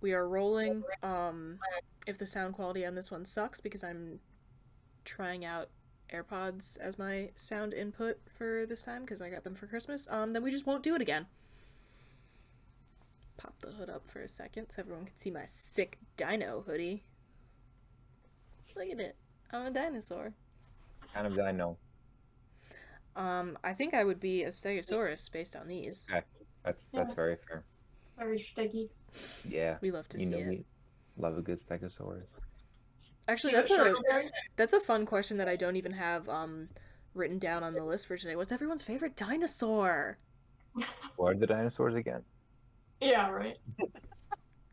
We are rolling. If the sound quality on this one sucks because I'm trying out AirPods as my sound input for this time because I got them for Christmas, then we just won't do it again. Pop the hood up for a second so everyone can see my sick dino hoodie. Look at it. I'm a dinosaur. Kind of dino. I think I would be a Stegosaurus based on these. Okay. That's Yeah, very fair. very sticky. Yeah. We love to You see know it. me. Love a good Stegosaurus. Actually, You know, that's a fun question that I don't even have written down on the list for today. What's everyone's favorite dinosaur? What are the dinosaurs again? Yeah, right.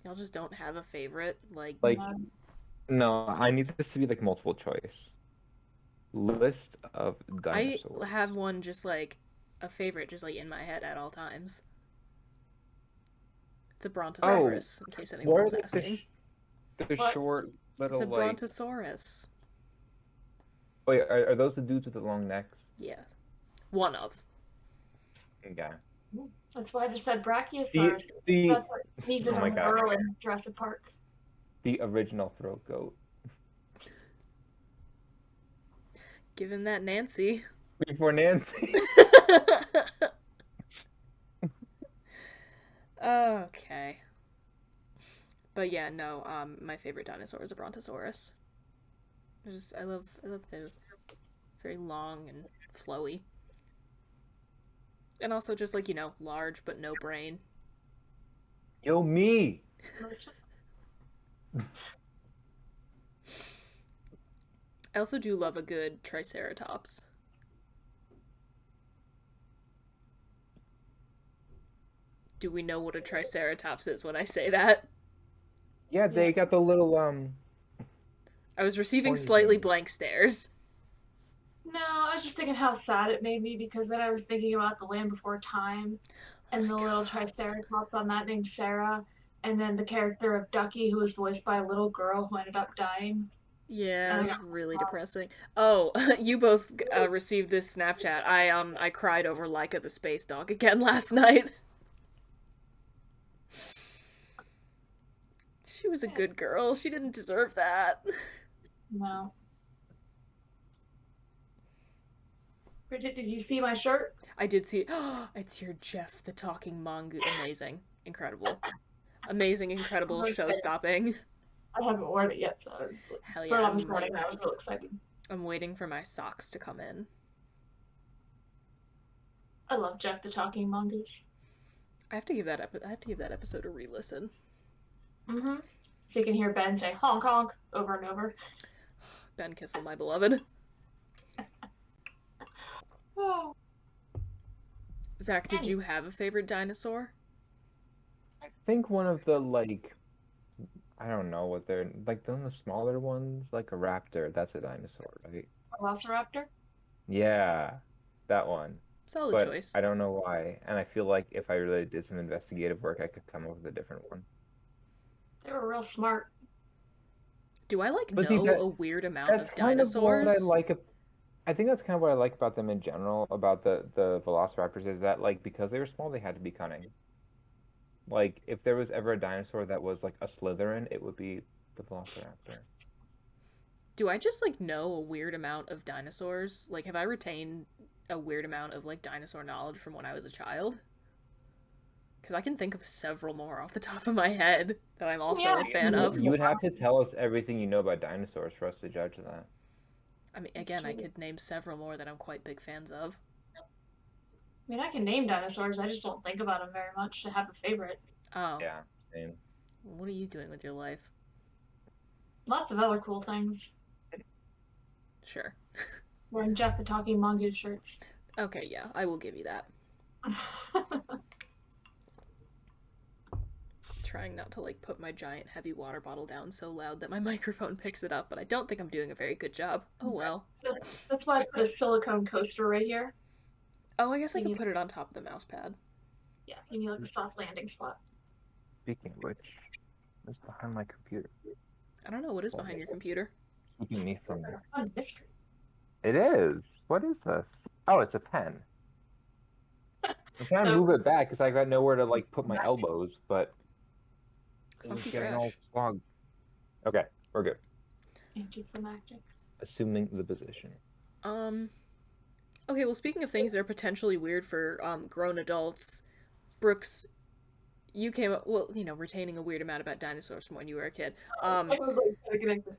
Y'all just don't have a favorite, like Like, Um, no, I need this to be like multiple choice. List of I dinosaurs. have one just like a favorite just like in my head at all times. It's a Oh, brontosaurus, in case anyone what are was like asking. the what? short It's little a like? brontosaurus. Wait, are those the dudes with the long necks? Yeah. One of. Yeah. That's why I just said The Brachiosaurus. the That's what sneezes oh my on the god, girl in Jurassic Park. the original throat goat. Given that Nancy. Before Nancy. Okay. But yeah, no, my favorite dinosaur is a brontosaurus. I love the very long and flowy. And also just like, large but no brain. Yo, me. I also do love a good triceratops. Do we know what a triceratops is when I say that? Yeah, Yeah. they got the little I was receiving pointy slightly thing. blank stares. No, I was just thinking how sad it made me because then I was thinking about the Land Before Time Oh and my the little god. Triceratops on that named Sarah, and then the character of Ducky who was voiced by a little girl who ended up dying. Yeah, And it I was got really depressing. Oh, you both received this Snapchat. I cried over Laika the space dog again last night. She was a good girl. She didn't deserve that. no. Bridget, did you see my shirt? I did see. Oh, it's your Jeff the talking mongoose. Amazing, incredible, amazing, I'm incredible, really show excited. stopping. I haven't worn it yet, so I was Hell put it yeah! on this morning and I was real excited. I'm waiting for my socks to come in. I love Jeff the Talking Mongoose. I have to give that episode a re-listen. Mm-hmm. So you can hear Ben say honk honk over and over. Ben Kissel, my beloved. Oh. Zach, did And you have a favorite dinosaur? I think one of the like I don't know what they're like the smaller ones, like a raptor. That's a dinosaur, right? Velociraptor? Yeah, that one. Solid But choice. I don't know why. And I feel like if I really did some investigative work, I could come up with a different one. They were real smart. Do I like But see, know a weird amount that's of kind of what I dinosaurs? like. I think that's kind of what I like about them in general, about the Velociraptors, is that like because they were small, they had to be cunning. Like if there was ever a dinosaur that was like a Slytherin, it would be the Velociraptor. Do I just like know a weird amount of dinosaurs? Like, have I retained a weird amount of like dinosaur knowledge from when I was a child? Because I can think of several more off the top of my head that I'm also Yeah, a fan of. You would have to tell us everything you know about dinosaurs for us to judge that. I mean, again, I could name several more that I'm quite big fans of. I mean, I can name dinosaurs. I just don't think about them very much to have a favorite. Oh, Yeah, same. what are you doing with your life? Lots of other cool things. Sure. Wearing Jeff the Talking Mongoose shirts. Okay, yeah, I will give you that. Trying not to like put my giant heavy water bottle down so loud that my microphone picks it up, but I don't think I'm doing a very good job. Oh well. That's why I put a silicone coaster right here. Oh, I guess I You could need, put it on top of the mouse pad. yeah, you need like a soft landing spot. Speaking of which, what's behind my computer? I don't know what is behind your computer. Keeping me from Like it. a fun mystery. It is. What is this? Oh, it's a pen. I'm trying to So, move it back because I got nowhere to like put my elbows, but It was Funky getting all fresh. clogged. Okay, we're good. Anticlimactic. Assuming the position. Um. Okay. Well, speaking of things that are potentially weird for grown adults, Brooks, you came up. Well, retaining a weird amount about dinosaurs from when you were a kid. I was like trying to connect this.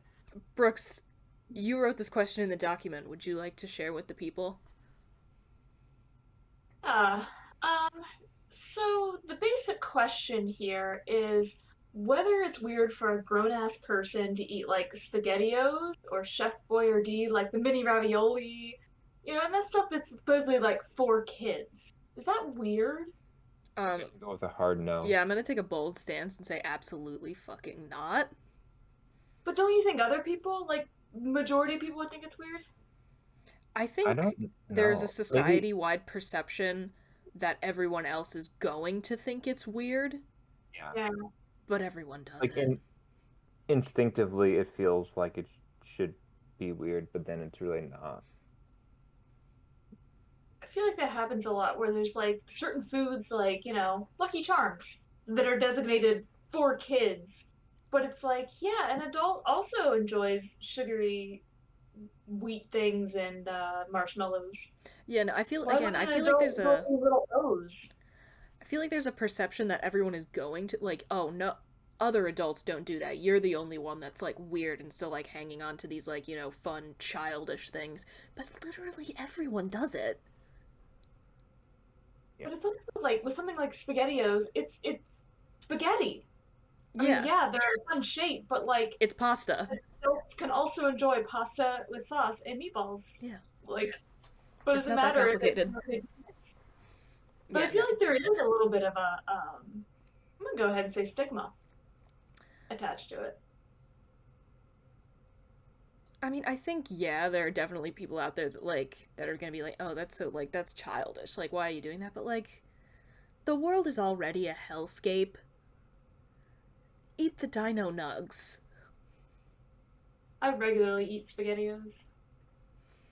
Brooks, you wrote this question in the document. Would you like to share with the people? Uh, um, so the basic question here is whether it's weird for a grown ass person to eat like SpaghettiOs or Chef Boyardee, like the mini ravioli, and that stuff that's supposedly like for kids. Is that weird? Um. I have to go with a hard no. Yeah, I'm gonna take a bold stance and say absolutely fucking not. But don't you think other people, like majority of people, would think it's weird? I I think don't there's a know. Maybe, society-wide perception that everyone else is going to think it's weird, yeah. Yeah. but everyone does Like, it. instinctively, it feels like it should be weird, but then it's really not. I feel like that happens a lot where there's like certain foods like, Lucky Charms that are designated for kids. But it's like, yeah, an adult also enjoys sugary wheat things and marshmallows. Yeah, no, I feel Why again, wouldn't I an feel like adult there's enjoy a little O's? I feel like there's a perception that everyone is going to like, oh no, other adults don't do that. You're the only one that's like weird and still like hanging on to these like, fun childish things. But literally everyone does it. Yeah. But it's also like with something like SpaghettiOs, it's spaghetti. I mean, Yeah, yeah, they're a fun shape, but like it's pasta. adults can also enjoy pasta with sauce and meatballs. Yeah. Like, but it It's doesn't not that matter if it's. complicated. But Yeah, I feel no. like there is a little bit of a I'm gonna go ahead and say stigma attached to it. I mean, I think yeah, there are definitely people out there that are gonna be like, oh, that's so like that's childish. Like, why are you doing that? But like, the world is already a hellscape. Eat the dino nugs. I regularly eat SpaghettiOs.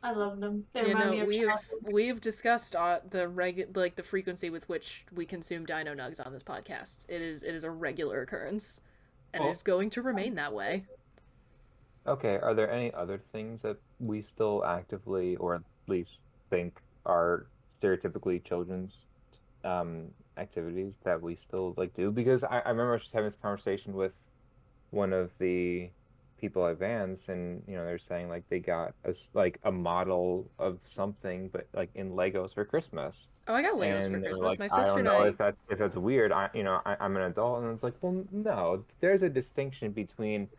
I love them. They remind me of childhood. We've discussed the frequency with which we consume dino nugs on this podcast. It is a regular occurrence, and it Well, is going to remain that way. okay, are there any other things that we still actively, or at least think are stereotypically children's activities that we still like do? Because I remember I was just having this conversation with one of the people at Vans, and they're saying like they got like a model of something, but like in Legos for Christmas. Oh, I got Legos for And they're Christmas. like, My I sister don't and know I. if that's weird. I'm an adult, and it's like, well, no, there's a distinction between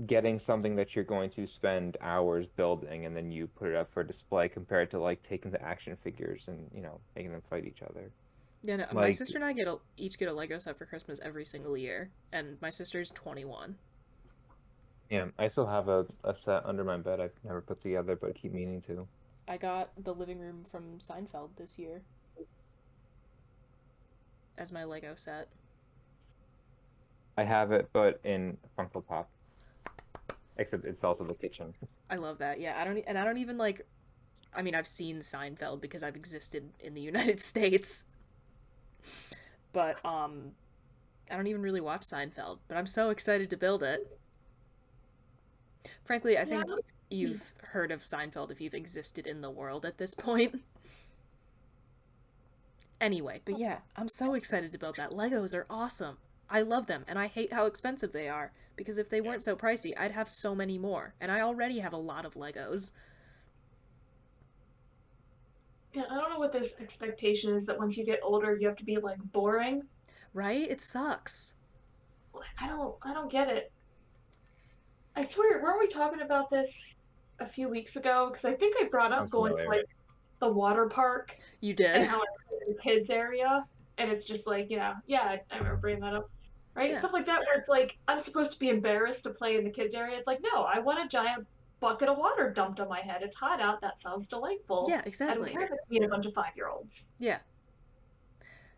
getting something that you're going to spend hours building and then you put it up for display compared to like taking the action figures and making them fight each other. Yeah, no, my Like, sister and I each get a Lego set for Christmas every single year, and my sister's 21. yeah, I still have a set under my bed I've never put together, but keep meaning to. I got the living room from Seinfeld this year as my Lego set. I have it, but in Funko Pop, except it's also the kitchen. I love that. Yeah, I don't even like. I mean, I've seen Seinfeld because I've existed in the United States, but I don't even really watch Seinfeld. But I'm so excited to build it. Frankly, I Yeah, think you've heard of Seinfeld if you've existed in the world at this point. Anyway, but yeah, I'm so excited to build that. Legos are awesome. I love them, and I hate how expensive they are, because if they weren't so pricey, I'd have so many more, and I already have a lot of Legos. yeah, I don't know what this expectation is that once you get older you have to be like boring. Right? It sucks. I don't get it. I swear, weren't we talking about this a few weeks ago? Because I think I brought up Sounds going to familiar. like the water park You and did. how it's in the kids area, and it's just like, yeah, I remember bringing that up, right? Yeah. Stuff like that where it's like I'm supposed to be embarrassed to play in the kids area. It's like, no, I want a giant bucket of water dumped on my head. It's hot out. That sounds delightful. Yeah, I don't exactly. care if it's me and a bunch of 5-year-olds. Yeah.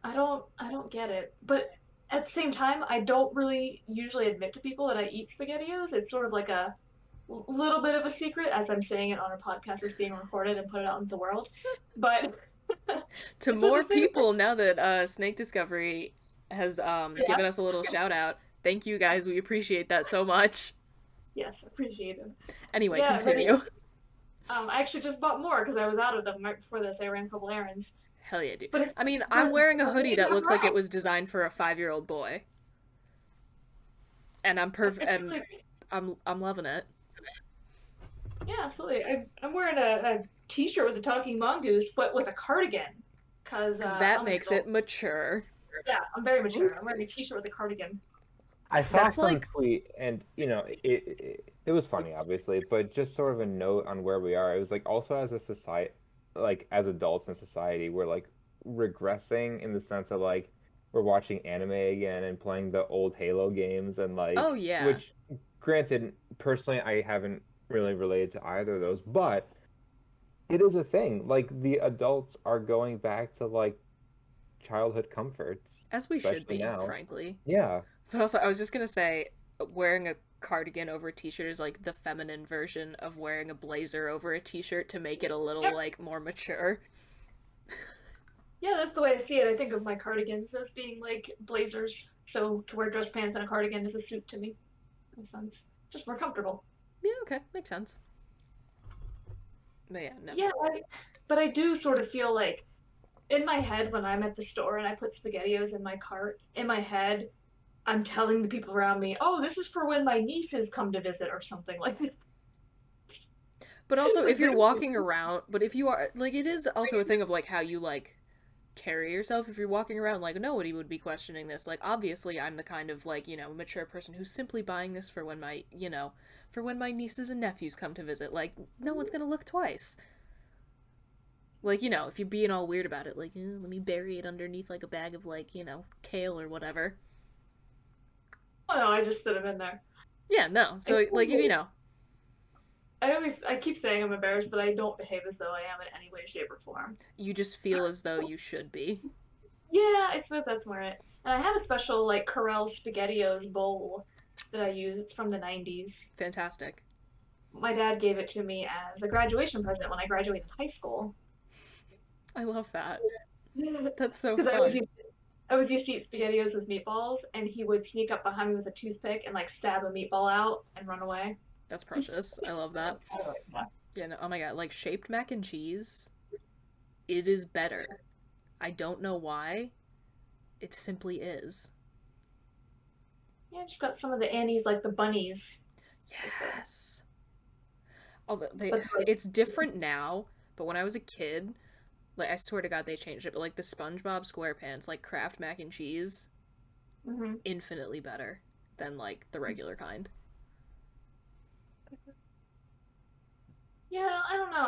I don't get it. But at the same time, I don't really usually admit to people that I eat SpaghettiOs. It's sort of like a little bit of a secret as I'm saying it on a podcast that's being recorded and put it out into the world. But To it's more a thing. people, now that Snake Discovery has Yeah. given us a little shout out, Thank you guys. We appreciate that so much. Yes, appreciate it. Anyway, Yeah, but continue. I actually just bought more because I was out of them right before this. I ran a couple errands. Hell yeah, dude. But it's I mean, I'm they're wearing a they're hoodie made that of looks like it rock. was designed for a 5-year-old boy. And It's and really, I'm loving it. yeah, absolutely. I'm wearing a t-shirt with a talking mongoose, but with a cardigan, cause Cuz that I'm an makes adult. it mature. Yeah, I'm very mature. I'm wearing a t-shirt with a cardigan. I saw That's some like tweet, and it was funny, obviously, but just sort of a note on where we are. It was like also as a society, like as adults in society, we're like regressing in the sense of like we're watching anime again and playing the old Halo games and oh like yeah. which, granted, personally I haven't really related to either of those, but it is a thing. Like the adults are going back to like childhood comforts, As we should especially be, now. frankly. Yeah. But also I was just going to say wearing a cardigan over a t-shirt is like the feminine version of wearing a blazer over a t-shirt to make it a little Yep. like more mature. Yeah, that's the way I see it. I think of my cardigans as being like blazers. So to wear dress pants and a cardigan is a suit to me. In a sense, just more comfortable. Yeah, okay. Makes sense. But yeah, no. Yeah, but I do sort of feel like in my head when I'm at the store and I put SpaghettiOs in my cart, in my head I'm telling the people around me, "Oh, this is for when my nieces come to visit or something like this." But also, if you're Like, walking around, but if you are, like, it is also a thing of, like, how you, like, carry yourself. If you're walking around, like, nobody would be questioning this. Like, obviously, I'm the kind of, like, mature person who's simply buying this for when for when my nieces and nephews come to visit. Like, no one's gonna look twice. Like, if you're being all weird about it, like, let me bury it underneath, like, a bag of, like, kale or whatever. oh no, I just put them in there. Yeah, no. I So, like, if I keep saying I'm embarrassed, but I don't behave as though I am in any way, shape, or form. you just feel as though you should be. Yeah, I suppose that's more it. And I have a special like Corel SpaghettiOs bowl that I use. It's from the '90s. Fantastic. My dad gave it to me as a graduation present when I graduated high school. I love that. Because That's so I was fun. used I was used to eat SpaghettiOs with meatballs, and he would sneak up behind me with a toothpick and like stab a meatball out and run away. That's precious. I love that. Yeah. Yeah, no, oh my god, like shaped mac and cheese, it is better. I don't know why. It simply is. Yeah, just got some of the Annie's like the bunnies. Yes. Although But like, it's different now, but when I was a kid, like I swear to God they changed it, but like the SpongeBob SquarePants, like Kraft mac and cheese, hmm infinitely better than like the regular kind. yeah, I don't know.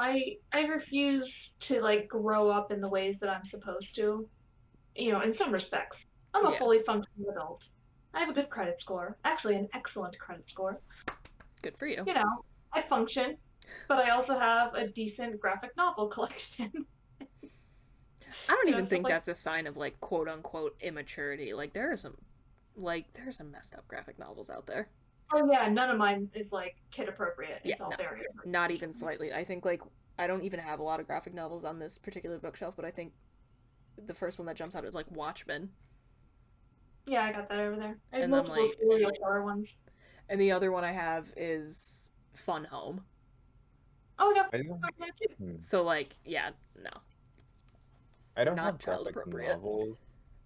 I refuse to like grow up in the ways that I'm supposed to. In some respects. I'm a Yeah, fully functioning adult. I have a good credit score. Actually, an excellent credit score. good for you. I function, but I also have a decent graphic novel collection. I don't even Stuff think like, that's a sign of like quote unquote immaturity. There are some messed up graphic novels out there. oh yeah, none of mine is like kid appropriate. Yeah, It's all no. very Not even appropriate. slightly. I think like I don't even have a lot of graphic novels on this particular bookshelf, but I think the first one that jumps out is like Watchmen, Yeah, I got that over there. I have and then multiple like serial killer ones. and the other one I have is Fun Home. Oh, I got I don't, that too. So like yeah, no, I don't not have child graphic appropriate. novels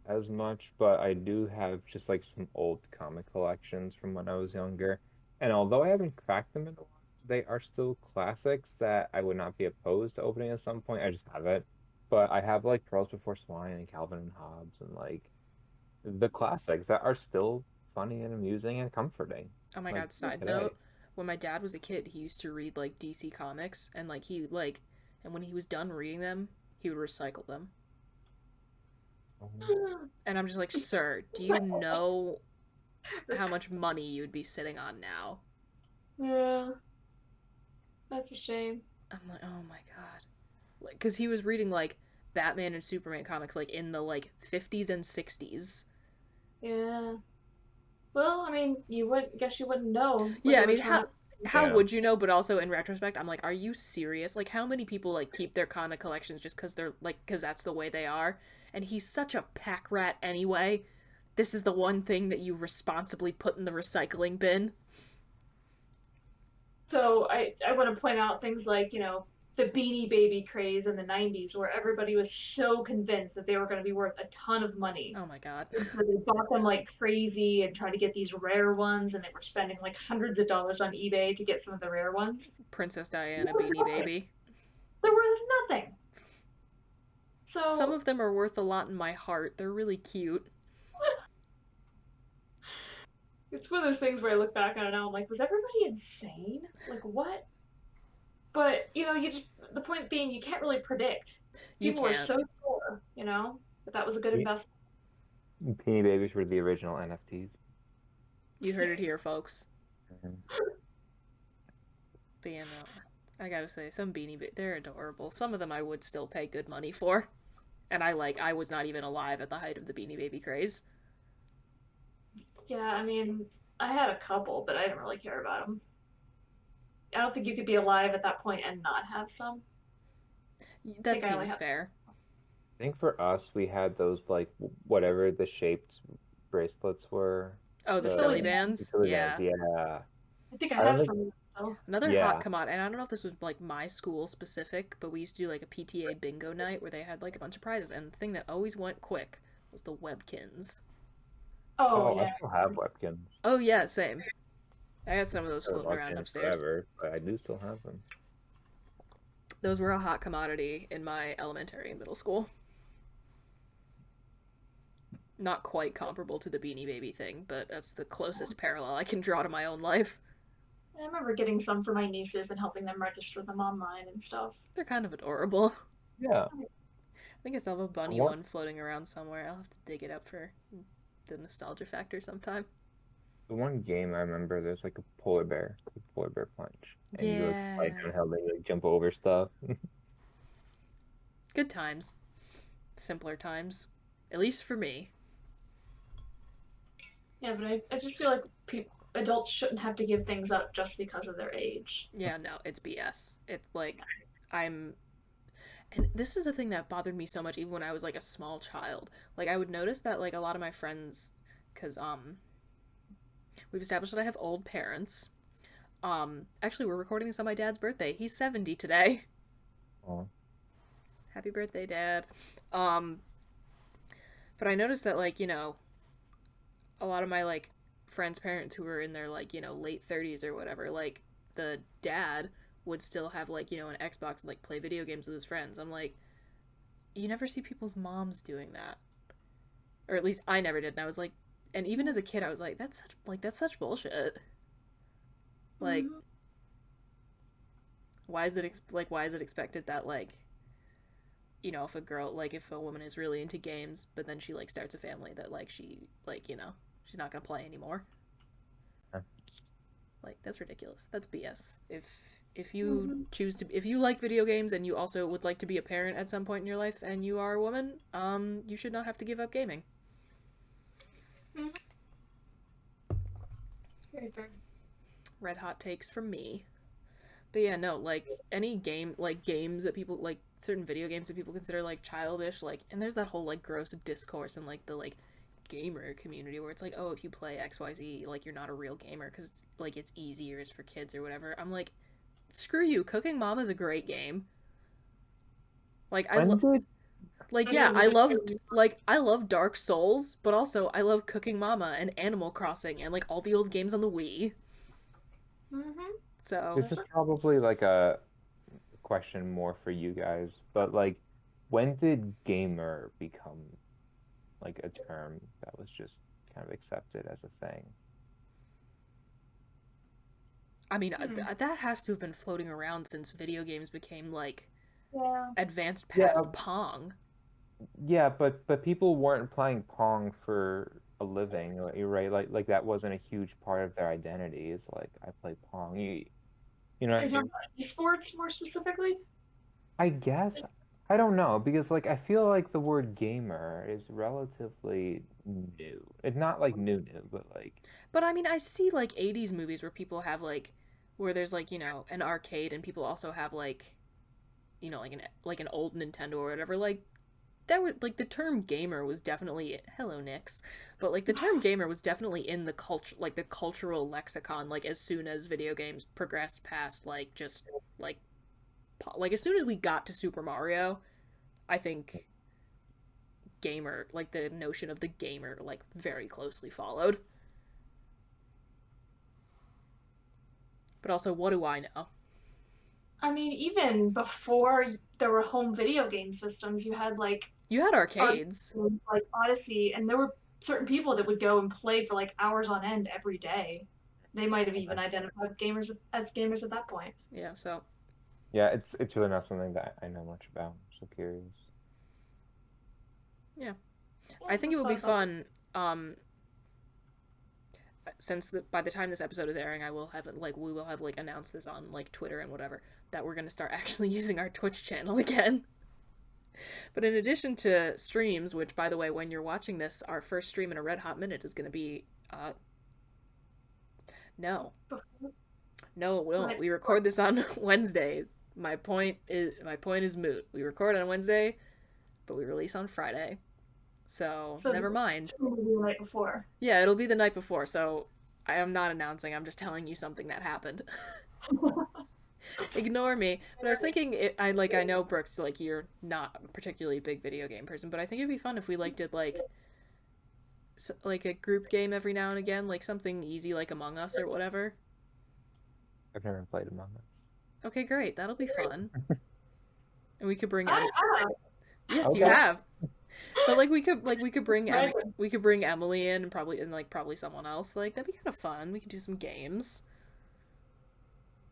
as much, but I do have just like some old comic collections from when I was younger. And although I haven't cracked them in a while, they are still classics that I would not be opposed to opening at some point. I just have it. But I have like Pearls Before Swine and Calvin and Hobbes and like the classics that are still funny and amusing and comforting, Oh my like god, side today. note, when my dad was a kid, he used to read like DC comics and and when he was done reading them, he would recycle them. Oh, And I'm just like, "Sir, do you know how much money you would be sitting on now?" Yeah, that's a shame. I'm like, "Oh my god." Like cuz he was reading like Batman and Superman comics like in the like 50s and 60s. Yeah. Well, I mean, you wouldn't know when Yeah, I they were mean, trying to. how yeah. would you know? But also in retrospect, I'm like, are you serious? Like, how many people like keep their comic collections just because they're like because that's the way they are? And he's such a pack rat anyway. this is the one thing that you responsibly put in the recycling bin. So I want to point out things like, the Beanie Baby craze in the 90s, where everybody was so convinced that they were going to be worth a ton of money. Oh my god. So they bought them like crazy and tried to get these rare ones, and they were spending like hundreds of dollars on eBay to get some of the rare ones. Princess Diana Beanie Baby. They're worth nothing. So some of them are worth a lot in my heart. They're really cute. It's one of those things where I look back on it now, I'm like, was everybody insane? Like, what? But, the point being, you can't really predict. People were so sure, that that was a good investment. Beanie Babies were the original NFTs. You heard it here, folks. But I gotta say, some Beanie Babies, they're adorable. Some of them I would still pay good money for. And I was not even alive at the height of the Beanie Baby craze. Yeah, I mean, I had a couple, but I didn't really care about them. I don't think you could be alive at that point and not have some. That seems fair. I think for us, we had those, like, whatever the shaped bracelets were. Oh, the silly bands? Yeah. I think I have some. Another hot commodity, and I don't know if this was, like, my school specific, but we used to do, like, a PTA bingo night where they had, like, a bunch of prizes, and the thing that always went quick was the Webkins. Oh, yeah. I still have Webkins. Oh, yeah, same. I had some of those floating around upstairs. Forever, but I do still have them. Those were a hot commodity in my elementary and middle school. Not quite comparable to the Beanie Baby thing, but that's the closest parallel I can draw to my own life. I remember getting some for my nieces and helping them register them online and stuff. They're kind of adorable. Yeah. I think I still have a bunny one floating around somewhere. I'll have to dig it up for the nostalgia factor sometime. The one game I remember, there's like a polar bear punch. And you like how they like jump over stuff. Good times. Simpler times. At least for me. Yeah, but I just feel like adults shouldn't have to give things up just because of their age. Yeah, no, it's BS. It's like, and this is a thing that bothered me so much even when I was like a small child. Like, I would notice that like a lot of my friends, because we've established that I have old parents. Actually, we're recording this on my dad's birthday. He's 70 today. Oh. Happy birthday, Dad. But I noticed that like, a lot of my like friends' parents who were in their like, late 30s or whatever, like the dad would still have like, an Xbox and like play video games with his friends. I'm like, you never see people's moms doing that. Or at least I never did. And I was like, and even as a kid, I was like, that's such bullshit. Like, why is it expected that like, if a girl, like if a woman is really into games, but then she like starts a family, that like she like, she's not gonna play anymore. Huh. Like, that's ridiculous. That's BS. If you choose to, if you like video games and you also would like to be a parent at some point in your life and you are a woman, you should not have to give up gaming. Very fair. Red hot takes from me. But yeah, no, like any game, like games that people like, certain video games that people consider like childish, like, and there's that whole like gross discourse in like the like gamer community where it's like, oh, if you play XYZ, like you're not a real gamer because it's like it's easier, it's for kids or whatever. I'm like, screw you. Cooking Mama is a great game. Like I love Dark Souls, but also I love Cooking Mama and Animal Crossing and like all the old games on the Wii. So this is probably like a question more for you guys, but like, when did gamer become like a term that was just kind of accepted as a thing? I mean, that has to have been floating around since video games became like advanced past Pong. Yeah, but people weren't playing Pong for a living, right? Like that wasn't a huge part of their identity. It's like, I play Pong. You know. Esports more specifically? I guess. I don't know, because like I feel like the word gamer is relatively new. It's not like new, but like. But I mean, I see like 80s movies where people have like, where there's like, an arcade and people also have like, like an old Nintendo or whatever. Like, that were like the term gamer was definitely hello Nix, but like the term gamer was definitely in the culture, like the cultural lexicon, like as soon as video games progressed past like just like as soon as we got to Super Mario, I think gamer, like the notion of the gamer, like very closely followed. But also, what do I know? I mean, even before there were home video game systems, you had like You had arcade arcades. games like Odyssey, and there were certain people that would go and play for like hours on end every day. They might have even identified gamers as gamers at that point. Yeah, so Yeah, it's really not something that I know much about. I'm so curious. yeah. Yeah, I think it that's would be fun. fun, since by the time this episode is airing, I will have like we will have like announced this on like Twitter and whatever, that we're gonna start actually using our Twitch channel again. But in addition to streams, which by the way, when you're watching this, our first stream in a red hot minute is gonna be no. No, it won't. Right. We record this on Wednesday. My point is moot. We record on Wednesday, but we release on Friday. So So never mind. the night before. Yeah, it'll be the night before, so I am not announcing, I'm just telling you something that happened. Ignore me. But I was thinking, I know Brooks, like you're not a particularly big video game person, but I think it'd be fun if we like did like a group game every now and again, like something easy like Among Us or whatever. I've never played Among Us. Okay, great. That'll be fun. And we could bring I Yes, Okay. you have. But like we could bring Right. we could bring Emily in and probably someone else. Like that'd be kind of fun. We could do some games.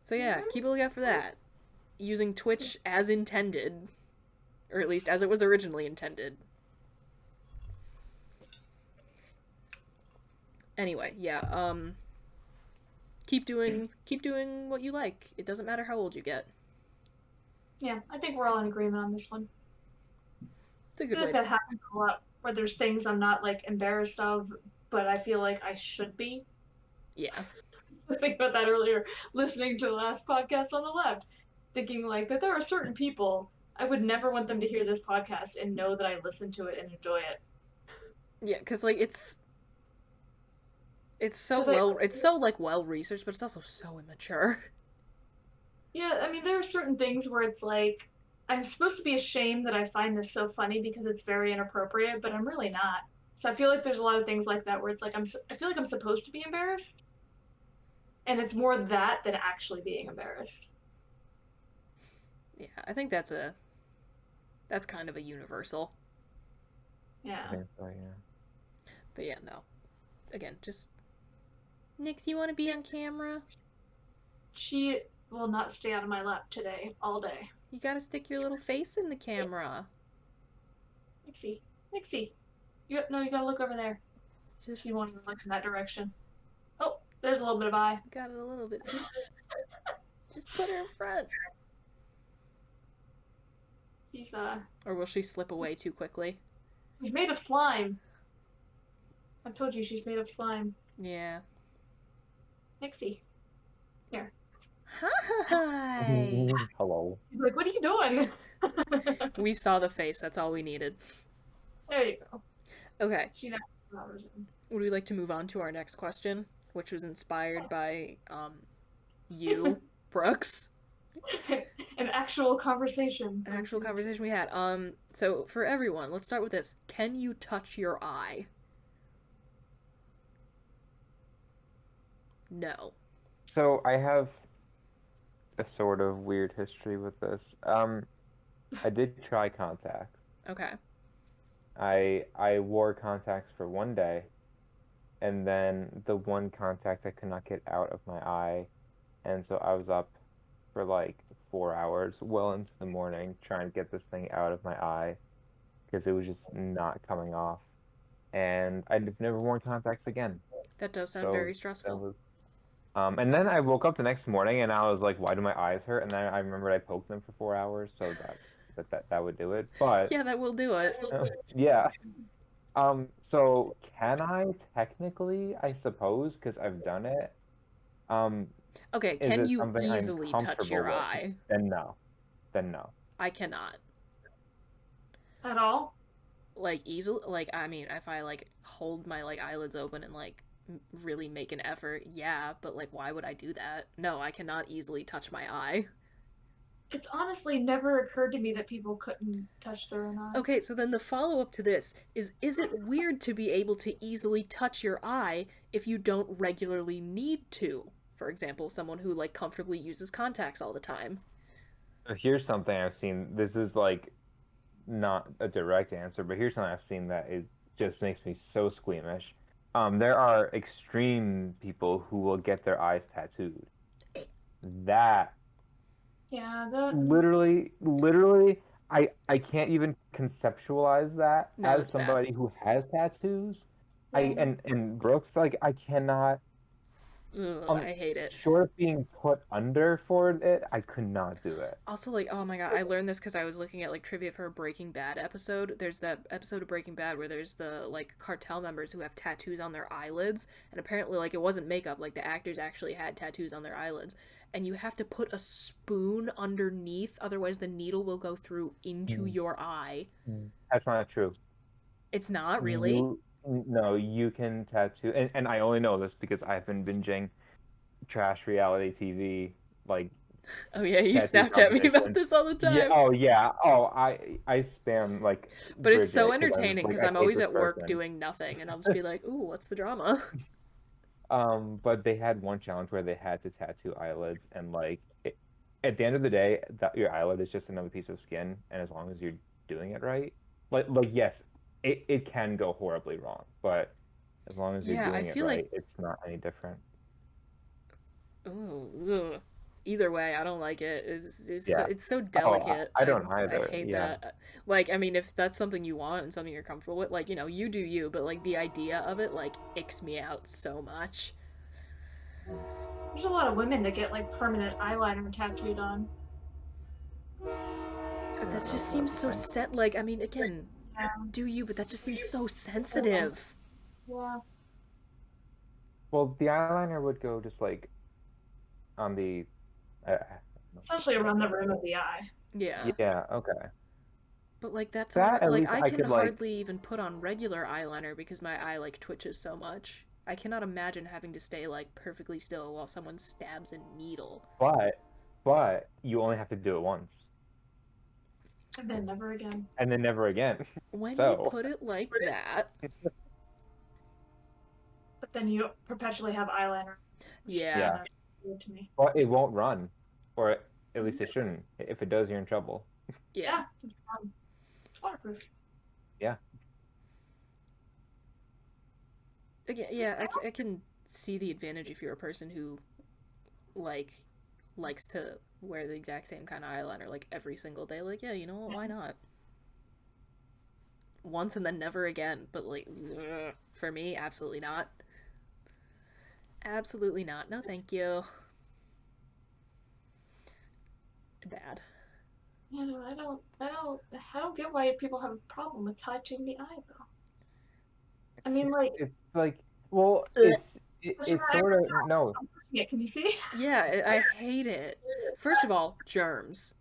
So yeah, keep a lookout for that. Using Twitch as intended, or at least as it was originally intended. Anyway, yeah. Keep doing what you like. It doesn't matter how old you get. Yeah, I think we're all in agreement on this one. It's a I good feel way. like that happens a lot where there's things I'm not like embarrassed of, but I feel like I should be. Yeah. I think about that earlier, listening to the last podcast on the left, thinking like that there are certain people I would never want them to hear this podcast and know that I listen to it and enjoy it. Yeah, because like it's so 'Cause I, well researched, but it's also so immature. yeah, I mean there are certain things where it's like I'm supposed to be ashamed that I find this so funny because it's very inappropriate, but I'm really not. So I feel like there's a lot of things like that where it's like I feel like I'm supposed to be embarrassed, and it's more that than actually being embarrassed. Yeah, I think that's kind of a universal. I Yeah. think so, yeah. But yeah, no. Again, just Nix, you want to be on camera? She will not stay out of my lap today, all day. You gotta stick your little face in the camera. Nixie. Nixie. No, you gotta look over there. Just She won't even look in that direction. Oh, there's a little bit of eye. got it a little bit. Just put her in front. She's Or will she slip away too quickly? she's made of slime. I told you she's made of slime. Yeah. Nixie. Here. Hi. Hello. She's like, what are you doing? We saw the face. That's all we needed. There you go. Okay. She never bothers him. Would we like to move on to our next question, which was inspired by you, Brooks? An actual conversation. An actual conversation we had. So for everyone, let's start with this. Can you touch your eye? No. So I have a sort of weird history with this. I did try contacts. Okay. I wore contacts for one day, and then the one contact I could not get out of my eye, and so I was up for like 4 hours, well into the morning, trying to get this thing out of my eye, because it was just not coming off. And I've never worn contacts again. That does sound So very that stressful. was and then I woke up the next morning and I was like, why do my eyes hurt? And then I remembered I poked them for 4 hours, so that would do it. But Yeah, that will do it. yeah. So can I technically, I suppose, because I've done it. Okay, Is can it you something I'm easily touch your comfortable with? eye? Then no. Then no. I cannot. At all? Like easily, like I mean, if I like hold my like eyelids open and like really make an effort, yeah, but like why would I do that? No, I cannot easily touch my eye. It's honestly never occurred to me that people couldn't touch their own eye. Okay, so then the follow up to this is it weird to be able to easily touch your eye if you don't regularly need to? For example, someone who like comfortably uses contacts all the time. So here's something I've seen. This is like not a direct answer, but here's something I've seen that it just makes me so squeamish. There are extreme people who will get their eyes tattooed. That Yeah, that. literally, I can't even conceptualize that No, as it's bad. somebody who has tattoos. I Yeah. and Brooks, like, I cannot. Ugh, Um, I hate it. Short of being put under for it, I could not do it. Also, like, oh my god, I learned this because I was looking at like trivia for a Breaking Bad episode. There's that episode of Breaking Bad where there's the like cartel members who have tattoos on their eyelids, and apparently, like, it wasn't makeup. Like, the actors actually had tattoos on their eyelids, and you have to put a spoon underneath, otherwise the needle will go through into Mm, your eye. That's not true. It's not really. You no, you can tattoo, and I only know this because I've been binging trash reality TV, like Oh yeah, you tattoo Snapchat me about competition. this all the Yeah. time. Oh yeah. Oh, I spam like But it's so Bridget because I'm entertaining like because I I'm hate always this at work person. doing nothing, and I'll just be like, "Ooh, what's the drama?" But they had one challenge where they had to tattoo eyelids, and like at the end of the day, that your eyelid is just another piece of skin, and as long as you're doing it right, like yes, it can go horribly wrong, but as long as you're Yeah, I doing it feel like right, it's not any different. ugh. Either way, I don't like it. Yeah. It's so Oh, delicate. I don't I either. hate Yeah. that. Like, I mean, if that's something you want and something you're comfortable with, like, you do you, but like the idea of it like icks me out so much. There's a lot of women that get like permanent eyeliner tattooed on. I That don't know just if seems that's so fine. set. Like, I mean, again, Yeah. do you? But that just seems so sensitive. Yeah. Well, the eyeliner would go just like on the. Uh, Essentially around the rim of the eye. Yeah. yeah. Okay. But like that's That already at like least I I can could like. hardly even put on regular eyeliner because my eye like twitches so much. I cannot imagine having to stay like perfectly still while someone stabs a needle. But you only have to do it once, And then never again. and then never again. When you So put it like that, But then you perpetually have eyeliner. yeah, yeah, That's weird to me. but it won't run, or at least it shouldn't. If it does, you're in trouble. yeah, It's waterproof. Yeah. again, yeah. I can see the advantage if you're a person who like likes to wear the exact same kind of eyeliner like every single day. Like, yeah, you know what? Why not? Once and then never again. But like, ugh, for me, absolutely not. Absolutely not. No, thank you. Bad. Yeah, no, I don't get why people have a problem with touching the eye though. I mean, like, It's like, well, Ugh. it's sort of no. yeah, can you see? Yeah, I hate it. First of all, germs.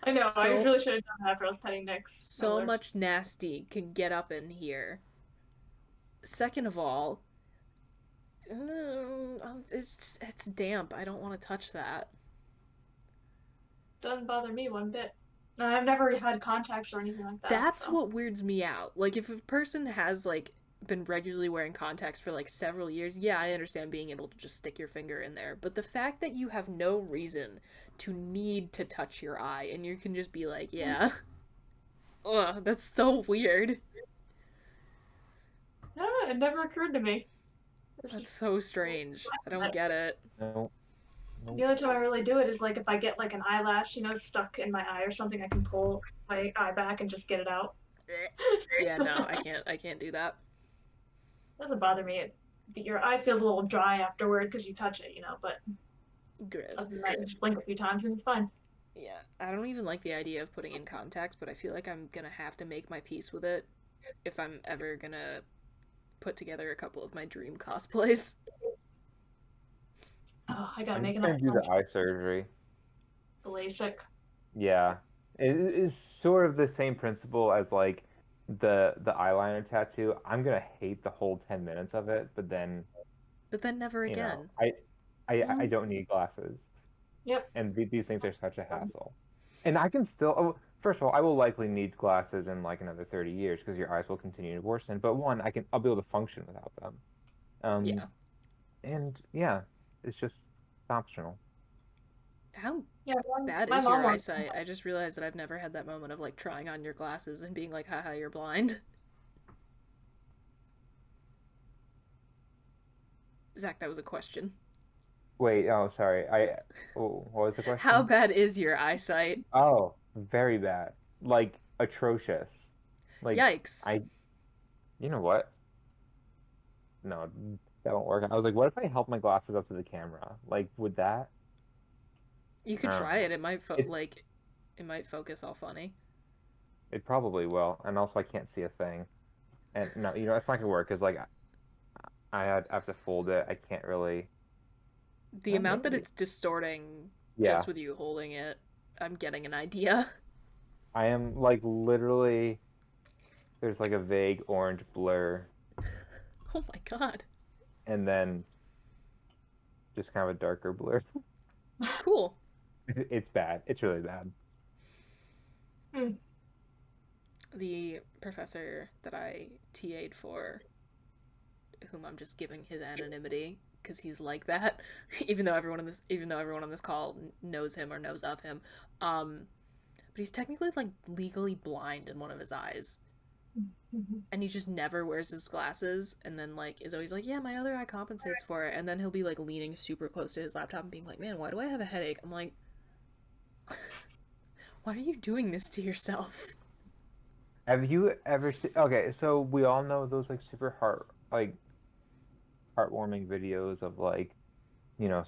I know, I So really should have done that after I was petting Nick's so Miller. much nasty can get up in here. Second of all, it's damp. I don't want to touch that. Doesn't bother me one bit. And I've never had contacts or anything like that, That's so. what weirds me out. Like if a person has like been regularly wearing contacts for like several years, yeah, I understand being able to just stick your finger in there. But the fact that you have no reason to need to touch your eye and you can just be like, yeah. Ugh, that's so weird. I don't know, it never occurred to me. It's That's just, so strange. I don't get it. No, the only time I really do it is like if I get like an eyelash, stuck in my eye or something, I can pull my eye back and just get it out. Yeah, no, I can't do that. Doesn't bother me. Your eye feels a little dry afterward because you touch it, but Gross. other than that, you just blink a few times and it's fine. Yeah, I don't even like the idea of putting in contacts, but I feel like I'm gonna have to make my peace with it if I'm ever gonna put together a couple of my dream cosplays. Oh, I gotta I'm make just an gonna do the eye surgery. LASIK. Yeah, it is sort of the same principle as like the eyeliner tattoo, I'm gonna hate the whole 10 minutes of it, but then But then never again. I don't need glasses, Yep. and these things are such a hassle. And I can still, oh, first of all, I will likely need glasses in like another 30 years because your eyes will continue to worsen. But one, I'll be able to function without them. Yeah. And yeah, it's just optional. How Yeah, bad my is mom your wants. eyesight? I just realized that I've never had that moment of like trying on your glasses and being like, haha, you're blind. Zach, that was a question. Wait, oh, sorry. Oh, what was the How question? bad is your eyesight? Oh, very bad. Like atrocious. Like Yikes. I, you know what? No, that won't work. I was like, what if I held my glasses up to the camera? Like, would that? You I could don't try know. it. It might It like it might focus all funny. it probably will. And also, I can't see a thing. And no, it's not gonna work because like I have to fold it. I can't really. The amount that Maybe. it's distorting Yeah, just with you holding it, I'm getting an idea. I am like literally. There's like a vague orange blur, Oh my god. and then just kind of a darker blur. Cool. It's bad. It's really bad. Hmm. The professor that I TA'd for, whom I'm just giving his anonymity because he's like that, even though everyone on this call knows him or knows of him, um, but he's technically like legally blind in one of his eyes, and he just never wears his glasses, and then like is always like, yeah, my other eye compensates for it, and then he'll be like leaning super close to his laptop and being like, man, why do I have a headache? I'm like, why are you doing this to yourself? Have you ever seen? Okay, so we all know those like super heartwarming videos of like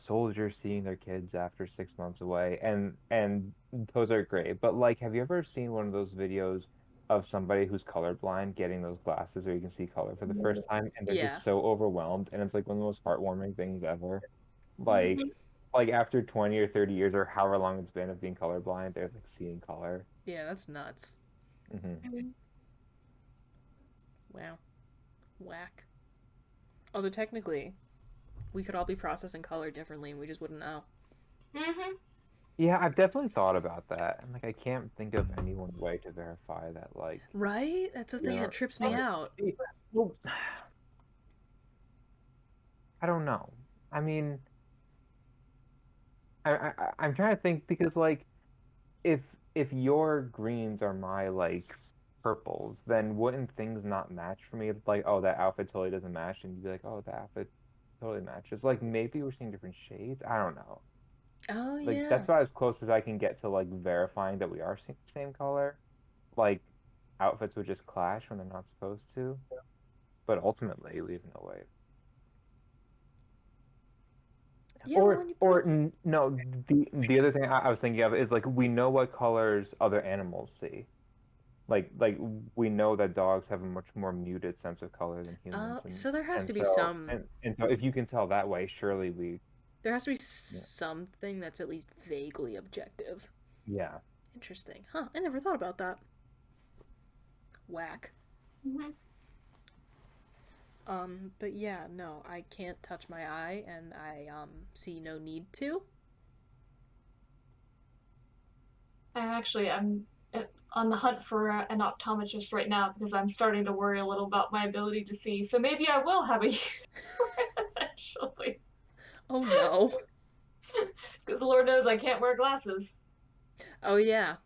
soldiers seeing their kids after 6 months away, and those are great. But like, have you ever seen one of those videos of somebody who's colorblind getting those glasses where you can see color for the first time, and they're just Yeah. so overwhelmed, and it's like one of the most heartwarming things ever. Like, Mhm. like after 20 or 30 years or however long it's been of being colorblind, they're like seeing color. Yeah, that's nuts. Hmm. Wow. Whack. Although technically, we could all be processing color differently and we just wouldn't know. Mhm. Yeah, I've definitely thought about that, and like I can't think of any one way to verify that. Like, Right? That's the you thing know, that trips me And out. well, I don't know. I mean, I'm trying to think because like if your greens are my like purples, then wouldn't things not match for me? Like, oh, that outfit totally doesn't match, and you'd be like, oh, that outfit totally matches. Like maybe we're seeing different shades. I don't know. Oh, Like yeah. that's about as close as I can get to like verifying that we are seeing the same color. Like outfits would just clash when they're not supposed to, but ultimately we have no way. Yeah, but when you put it. No, the other thing I was thinking of is like we know what colors other animals see. Like we know that dogs have a much more muted sense of color than humans, So there has and to be so some. and so if you can tell that way, surely There has to be yeah. something that's at least vaguely objective. Yeah. Interesting. Huh, I never thought about that. Whack. Mhm. But yeah, no, I can't touch my eye and I, see no need to. I'm on the hunt for an optometrist right now because I'm starting to worry a little about my ability to see. So maybe I will have a use for it eventually. Oh no. Because the Lord knows I can't wear glasses. Oh yeah.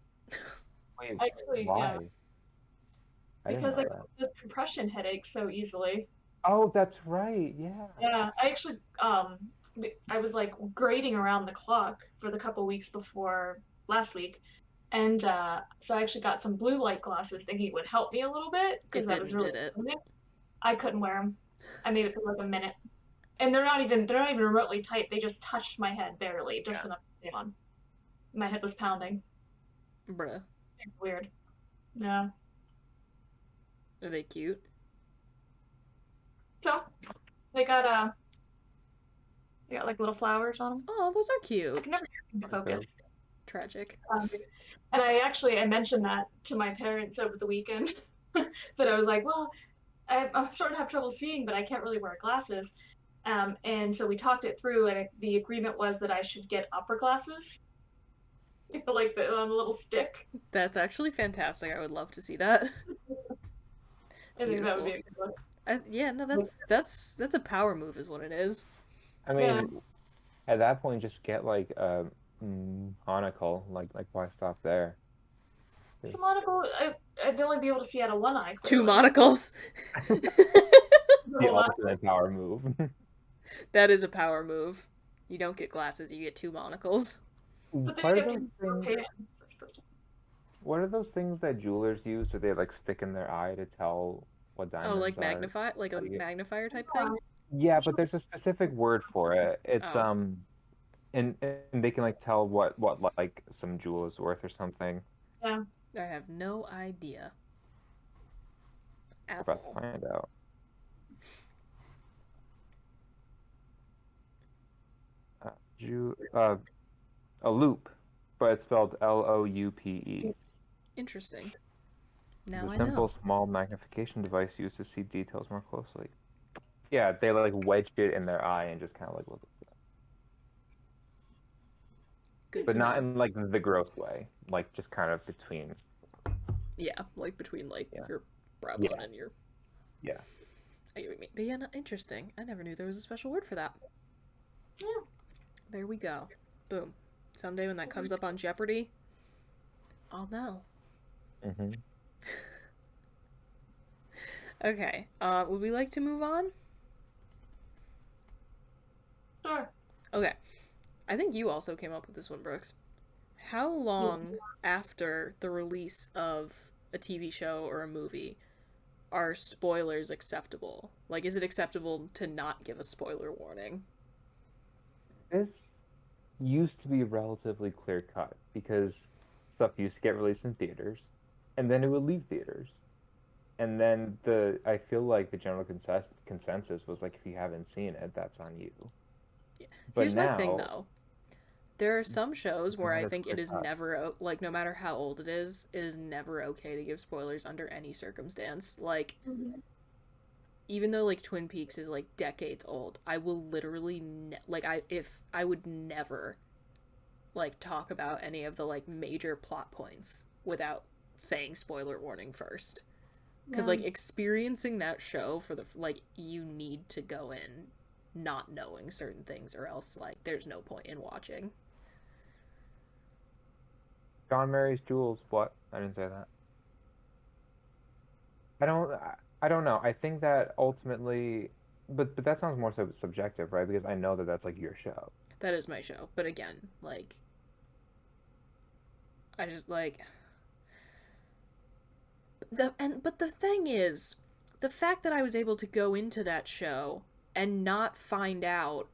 Wait, Actually, yeah. why? I didn't Because know I get that. the compression headache so easily. Oh, that's right. Yeah. Yeah, I was like grading around the clock for the couple weeks before last week, and so I actually got some blue light glasses thinking it would help me a little bit It because I was didn't, really did it? feeling it. I couldn't wear them. I made it for like a minute, and they're not even remotely tight. They just touched my head barely, just enough to stay on. My head was pounding. Bruh. It's weird. Yeah. Are they cute? So they got like little flowers on them. Oh, those are I cute. can never get them to focus. Okay. Tragic. Um, and I mentioned that to my parents over the weekend. but I was like, well, I'm starting to have trouble seeing, but I can't really wear glasses. And so we talked it through, and the agreement was that I should get opera glasses, like the on a little stick. That's actually fantastic. I would love to see that. I think that would be Beautiful. a good one. Yeah, no, that's a power move, is what it is. I Yeah, mean, at that point, just get like a monocle. Like why stop there? it's a monocle. I'd only be able to see out of one eye, Two clearly. monocles. The ultimate power move. That is a power move. You don't get glasses, you get two monocles. But then you What are get those people things? rotation. What are those things that jewelers use? Do they like stick in their eye to tell what Oh, like diamonds are? magnify, like a How do you- magnifier type thing. Yeah, but there's a specific word for it. It's Oh, and they can like tell what like some jewel is worth or something. Yeah. I have no idea We're at about to all. find out. Uh, Ju a loop, but it's spelled Loupe. Interesting. It's Now a I know. simple, small magnification device used to see details more closely. Yeah, they like wedged it in their eye and just kind of like look at it. Good But to not know. in like the gross way, like just kind of between. Yeah, like between like Yeah, your brow yeah, bone and your. yeah. I get what you mean. But yeah, no, interesting. I never knew there was a special word for that. Yeah. There we go. Boom. Someday when that comes up on Jeopardy, I'll know. hmm Okay. Would we like to move on? Sure. Okay. I think you also came up with this one, Brooks. How long after the release of a TV show or a movie are spoilers acceptable? Like, is it acceptable to not give a spoiler warning? This used to be relatively clear cut because stuff used to get released in theaters, and then it would leave theaters. And then I feel like the general consensus was like if you haven't seen it, that's on you. Yeah. But Here's my thing, now though. There are some shows it's where not I as think it clear is cut. never, like, no matter how old it is never okay to give spoilers under any circumstance. Like, Mhm. even though, like, Twin Peaks is, like, decades old, I will literally, if I would never, like, talk about any of the, like, major plot points without saying spoiler warning first. Because, Yeah. like, experiencing that show for the, like, you need to go in not knowing certain things, or else, like, there's no point in watching. John Mary's Jewels. What? I didn't say that. I don't. I don't know. I think that ultimately, but that sounds more so subjective, right? Because I know that that's like your show. That is my show. But again, like, I just, like, but the thing is, the fact that I was able to go into that show and not find out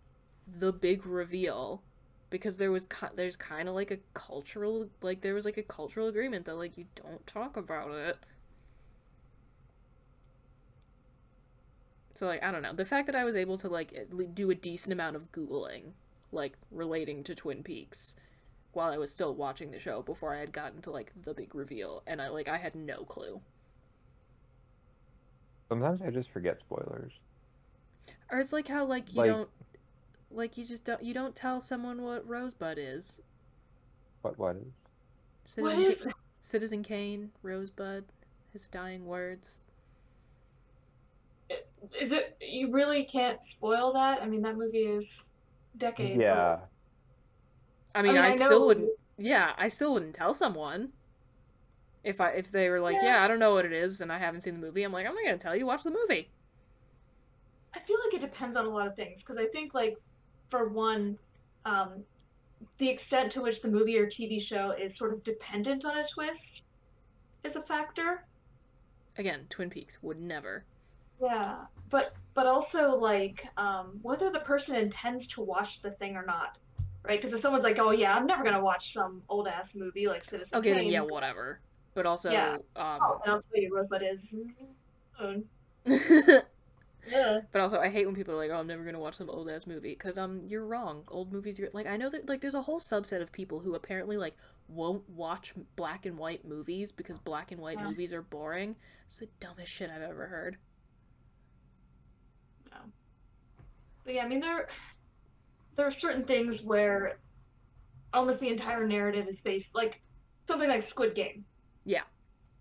the big reveal, because there's kind of like a cultural, like, there was like a cultural agreement that, like, you don't talk about it. So, like, I don't know, the fact that I was able to, like, do a decent amount of googling, like, relating to Twin Peaks while I was still watching the show before I had gotten to, like, the big reveal, and I had no clue. Sometimes I just forget spoilers. Or it's like how, like, Like you don't tell someone what Rosebud is. what is? What Citizen is Ka- Citizen Kane, Rosebud, his dying words. it? Is it? You really can't spoil that. I mean, that movie is decades old. Yeah. I I mean, mean, I I still know. wouldn't. Yeah, I still wouldn't tell someone if they were like, Yeah, yeah, I don't know what it is and I haven't seen the movie. I'm like, I'm not gonna tell you. Watch the movie. I feel like it depends on a lot of things because I think, like, for one, um, the extent to which the movie or TV show is sort of dependent on a twist is a factor. Again, Twin Peaks would never. Yeah, but also like whether the person intends to watch the thing or not, right? Because if someone's like, oh yeah, I'm never gonna watch some old ass movie like Citizen Okay, then yeah, Kane, whatever. But yeah, also, oh, and I'll tell you, Rosebud is. Mm, yeah, Yeah. But also, I hate when people are like, "Oh, I'm never gonna watch some old ass movie," because you're wrong. Old movies, like I know that like there's a whole subset of people who apparently like won't watch black and white movies because black and white Yeah. movies are boring. It's the dumbest shit I've ever heard. Yeah. But yeah, I mean there are certain things where almost the entire narrative is based like something like Squid Game, Yeah,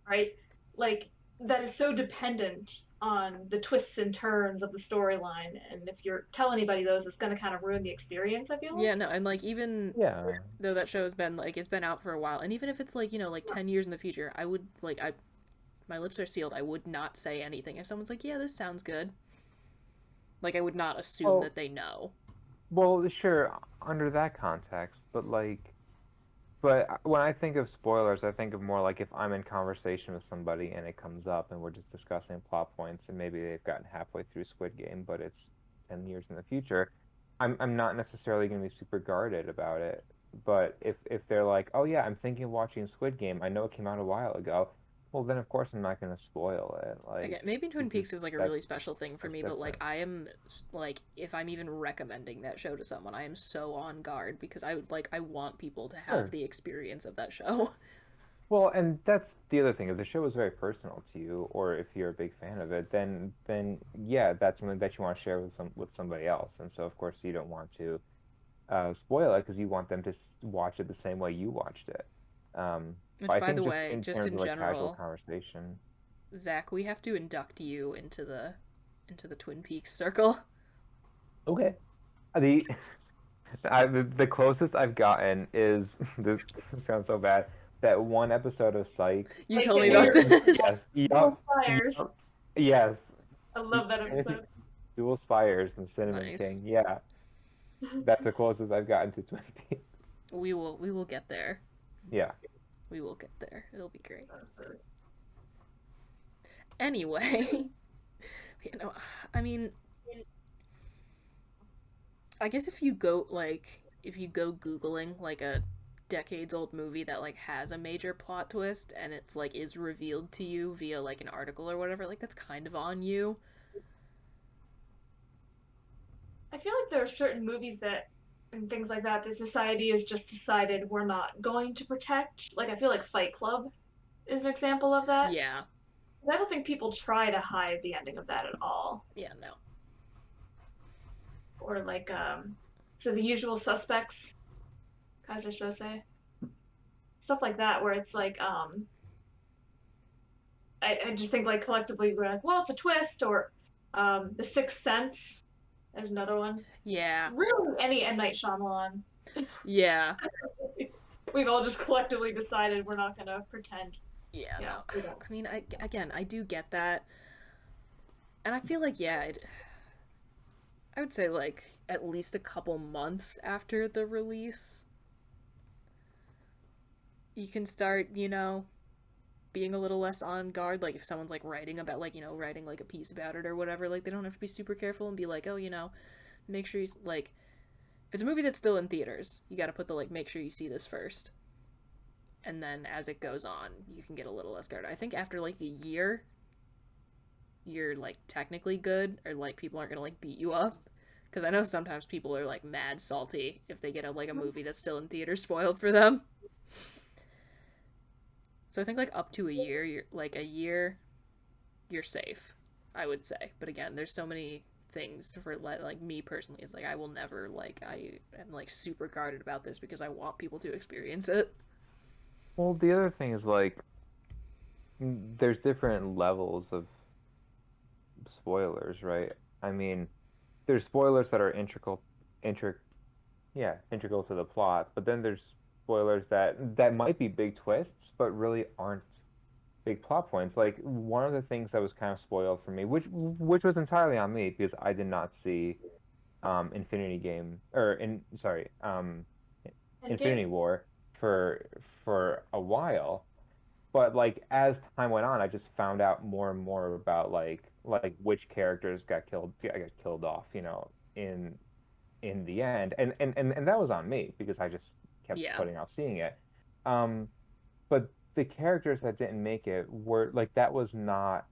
right? Like that is so dependent on the twists and turns of the storyline, and if you're tell anybody those, it's going to kind of ruin the experience. I feel yeah, like. no, and like even Yeah. though that show has been like it's been out for a while, and even if it's like like 10 years in the future, I would like I my lips are sealed. I would not say anything if someone's like, "Yeah, this sounds good." Like I would not assume Well, that they know. well, sure, under that context, but when I think of spoilers, I think of more like if I'm in conversation with somebody and it comes up and we're just discussing plot points and maybe they've gotten halfway through Squid Game, but it's 10 years in the future. I'm not necessarily going to be super guarded about it. But if they're like, "Oh yeah, I'm thinking of watching Squid Game. I know it came out a while ago." Well, then of course I'm not going to spoil it. Again, Like maybe Twin because Peaks is like a that's really special thing for that's me, but like different. I am like if I'm even recommending that show to someone, I am so on guard because I want people to have Sure. the experience of that show. Well, and that's the other thing. If the show is very personal to you, or if you're a big fan of it, then yeah, that's something that you want to share with somebody else. And so, of course, you don't want to spoil it because you want them to watch it the same way you watched it. But Which, I by the think just way, in just terms in of like casual general, conversation. Zach, we have to induct you into the Twin Peaks circle. Okay. The the closest I've gotten is this sounds so bad. That one episode of Psych You Like told me in about where this. yes, yup, Dual Fires. yup, yes. I love that Anything episode. Dual Spires and Cinnamon Nice. King. Yeah, that's the closest I've gotten to Twin Peaks. We will get there. Yeah. We will get there. It'll be great. Anyway, you know, I mean, I guess if you go googling like a decades old movie that like has a major plot twist and it's like is revealed to you via like an article or whatever, like that's kind of on you. I feel like there are certain movies that and things like that that society has just decided we're not going to protect. Like I feel like Fight Club is an example of that. Yeah. I don't think people try to hide the ending of that at all. Yeah, no. Or like so the usual suspects, Kaiser Sose. Stuff like that where it's like I just think like collectively we're like, well it's a twist or The Sixth Sense is another one. Yeah. Really any M. Night Shyamalan. Yeah. We've all just collectively decided we're not gonna pretend. Yeah, You no. know, we don't. I mean, I do get that. And I feel like I would say like at least a couple months after the release, you can start, being a little less on guard. Like if someone's like writing about like, writing like a piece about it or whatever, like they don't have to be super careful and be like, "Oh, make sure you like if it's a movie that's still in theaters, you got to put the like make sure you see this first." And then as it goes on, you can get a little less guarded. I think after like a year, you're like technically good or like people aren't going to like beat you up. Because I know sometimes people are like mad salty if they get like a movie that's still in theaters spoiled for them. So I think like up to a year, you're safe, I would say. But again, there's so many things for like me personally. It's like I will never like I am like super guarded about this because I want people to experience it. Well, the other thing is like there's different levels of spoilers, right? I mean, there's spoilers that are intric yeah, integral to the plot, but then there's spoilers that might be big twists, but really aren't big plot points. Like one of the things that was kind of spoiled for me, which was entirely on me because I did not see Infinity Game or in sorry And Infinity game. War for a while, but like as time went on, I just found out more and more about like which characters got killed off, in the end, and that was on me because I just kept Yeah. putting off seeing it. Um, but the characters that didn't make it were like that was not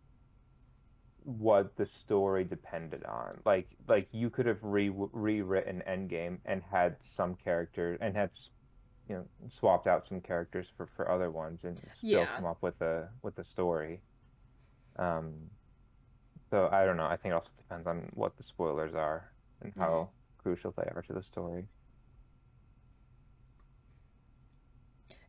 what the story depended on. Like you could have rewritten Endgame and had some character and had swapped out some characters for other ones and still Yeah. come up with a story. Um, so I don't know. I think it also depends on what the spoilers are and Mm-hmm. how crucial they are to the story.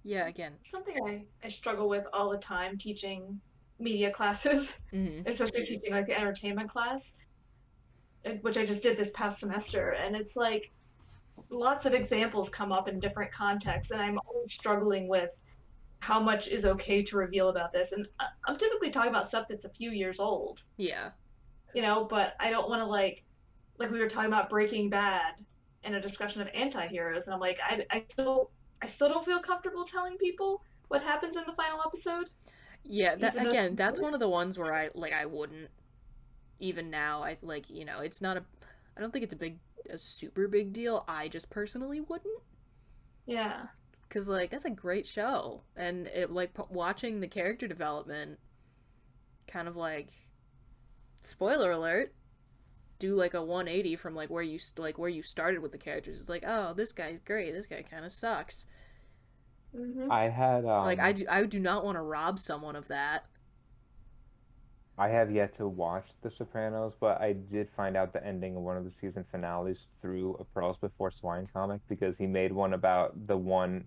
Yeah, again. Something I struggle with all the time teaching media classes, Mm-hmm. especially teaching like the entertainment class, which I just did this past semester, and it's like lots of examples come up in different contexts, and I'm always struggling with how much is okay to reveal about this. And I'm typically talking about stuff that's a few years old, Yeah. but I don't want to like we were talking about Breaking Bad in a discussion of anti-heroes, and I'm like I still don't feel comfortable telling people what happens in the final episode, Yeah, that even though again, that's one of the ones where I wouldn't even now. I like, it's not a I don't think it's a super big deal. I just personally wouldn't. yeah. Cuz like that's a great show and it like watching the character development kind of like spoiler alert do like a 180 from like where you started with the characters. It's like, "Oh, this guy's great. This guy kind of sucks." Mhm. I had Like I do not want to rob someone of that. I have yet to watch The Sopranos, but I did find out the ending of one of the season finales through a Pearls Before Swine comic because he made one about the one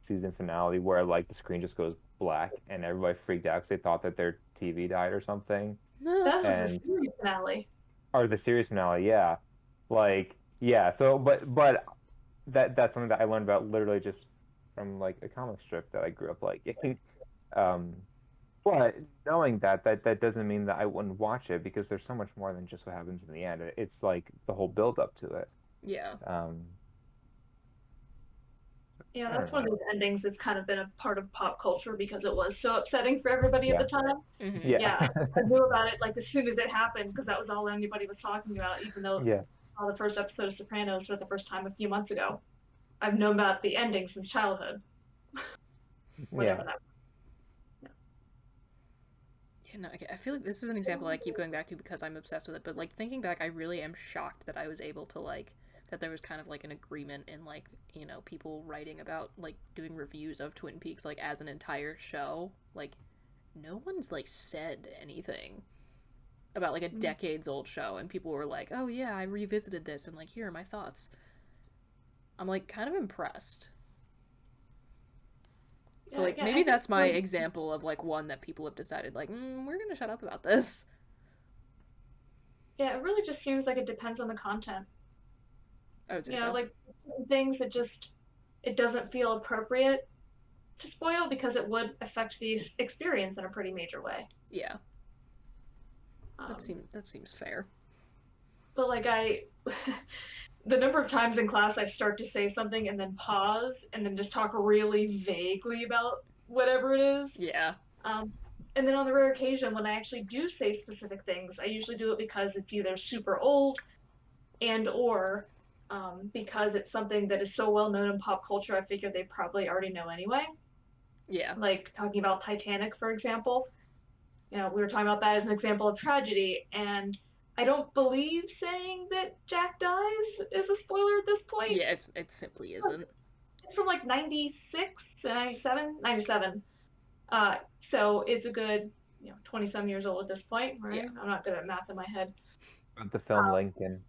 season finale where like the screen just goes black and everybody freaked out because they thought that their TV died or something. No. That was the And series finale. or the series finale, yeah. Like yeah, so but that's something that I learned about literally just from like a comic strip that I grew up like. Um But knowing that doesn't mean that I wouldn't watch it because there's so much more than just what happens in the end. It's like the whole build up to it. Yeah. Um, Yeah, I don't that's one know. of those endings that's kind of been a part of pop culture because it was so upsetting for everybody at Yeah, the time. Mhm. yeah, Yeah, I knew about it like as soon as it happened because that was all anybody was talking about. Even though yeah, I saw the first episode of Sopranos for the first time a few months ago, I've known about the ending since childhood. yeah. Whatever that. Yeah, no, I feel like this is an example I keep going back to because I'm obsessed with it. But like thinking back, I really am shocked that I was able to like that there was kind of like an agreement in like people writing about like doing reviews of Twin Peaks like as an entire show. Like no one's like said anything about like a Mm. decades old show, and people were like, "Oh yeah, I revisited this and like here are my thoughts." I'm like kind of impressed. So Yeah, like again, maybe I think that's my example of like one that people have decided like we're gonna shut up about this. yeah, it really just seems like it depends on the content. I would say so. Like certain things that just it doesn't feel appropriate to spoil because it would affect the experience in a pretty major way. Yeah, Um, that seems fair. but like the number of times in class I start to say something and then pause and then just talk really vaguely about whatever it is. Yeah. Um, and then on the rare occasion when I actually do say specific things, I usually do it because it's either super old and or because it's something that is so well known in pop culture, I figure they probably already know anyway. Yeah. Like talking about Titanic, for example. We were talking about that as an example of tragedy, and I don't believe saying that Jack dies is a spoiler at this point. Yeah, it simply isn't. It's from like 96, 97, 97. So it's a good, 20 some years old at this point, right? Yeah. I'm not good at math in my head. But the film Lincoln,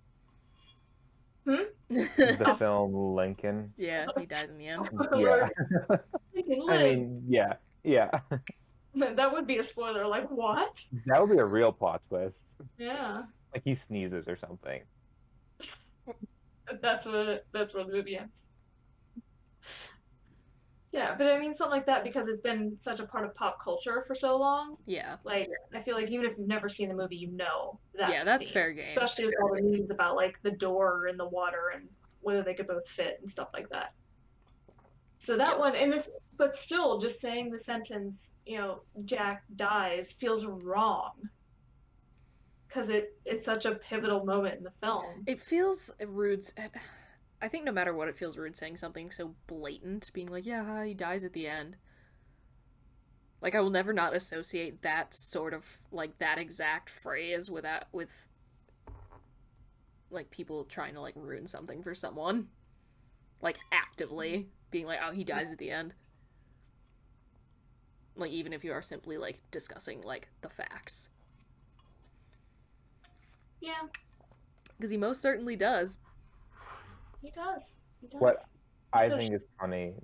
Hmm? the film Lincoln. Yeah, he dies in the end. Yeah. He can I live. mean, yeah, yeah. That would be a spoiler. Like, what? That would be a real plot twist. Yeah. Like he sneezes or something. That's what the movie ends. Yeah, but I mean something like that because it's been such a part of pop culture for so long. Yeah. Like, I feel like even if you've never seen the movie, you know that Yeah, that's scene. fair game. Especially with all the news about like the door and the water and whether they could both fit and stuff like that. So that Yeah. one, but still, just saying the sentence, Jack dies feels wrong because it's such a pivotal moment in the film. It feels rude. I think no matter what, it feels rude saying something so blatant, being like, "Yeah, he dies at the end." Like I will never not associate that sort of like that exact phrase with like people trying to like ruin something for someone. Like actively being like, oh, he dies at the end. Like even if you are simply like discussing like the facts. Yeah, Because he most certainly does. he does. He does. What I So think is funny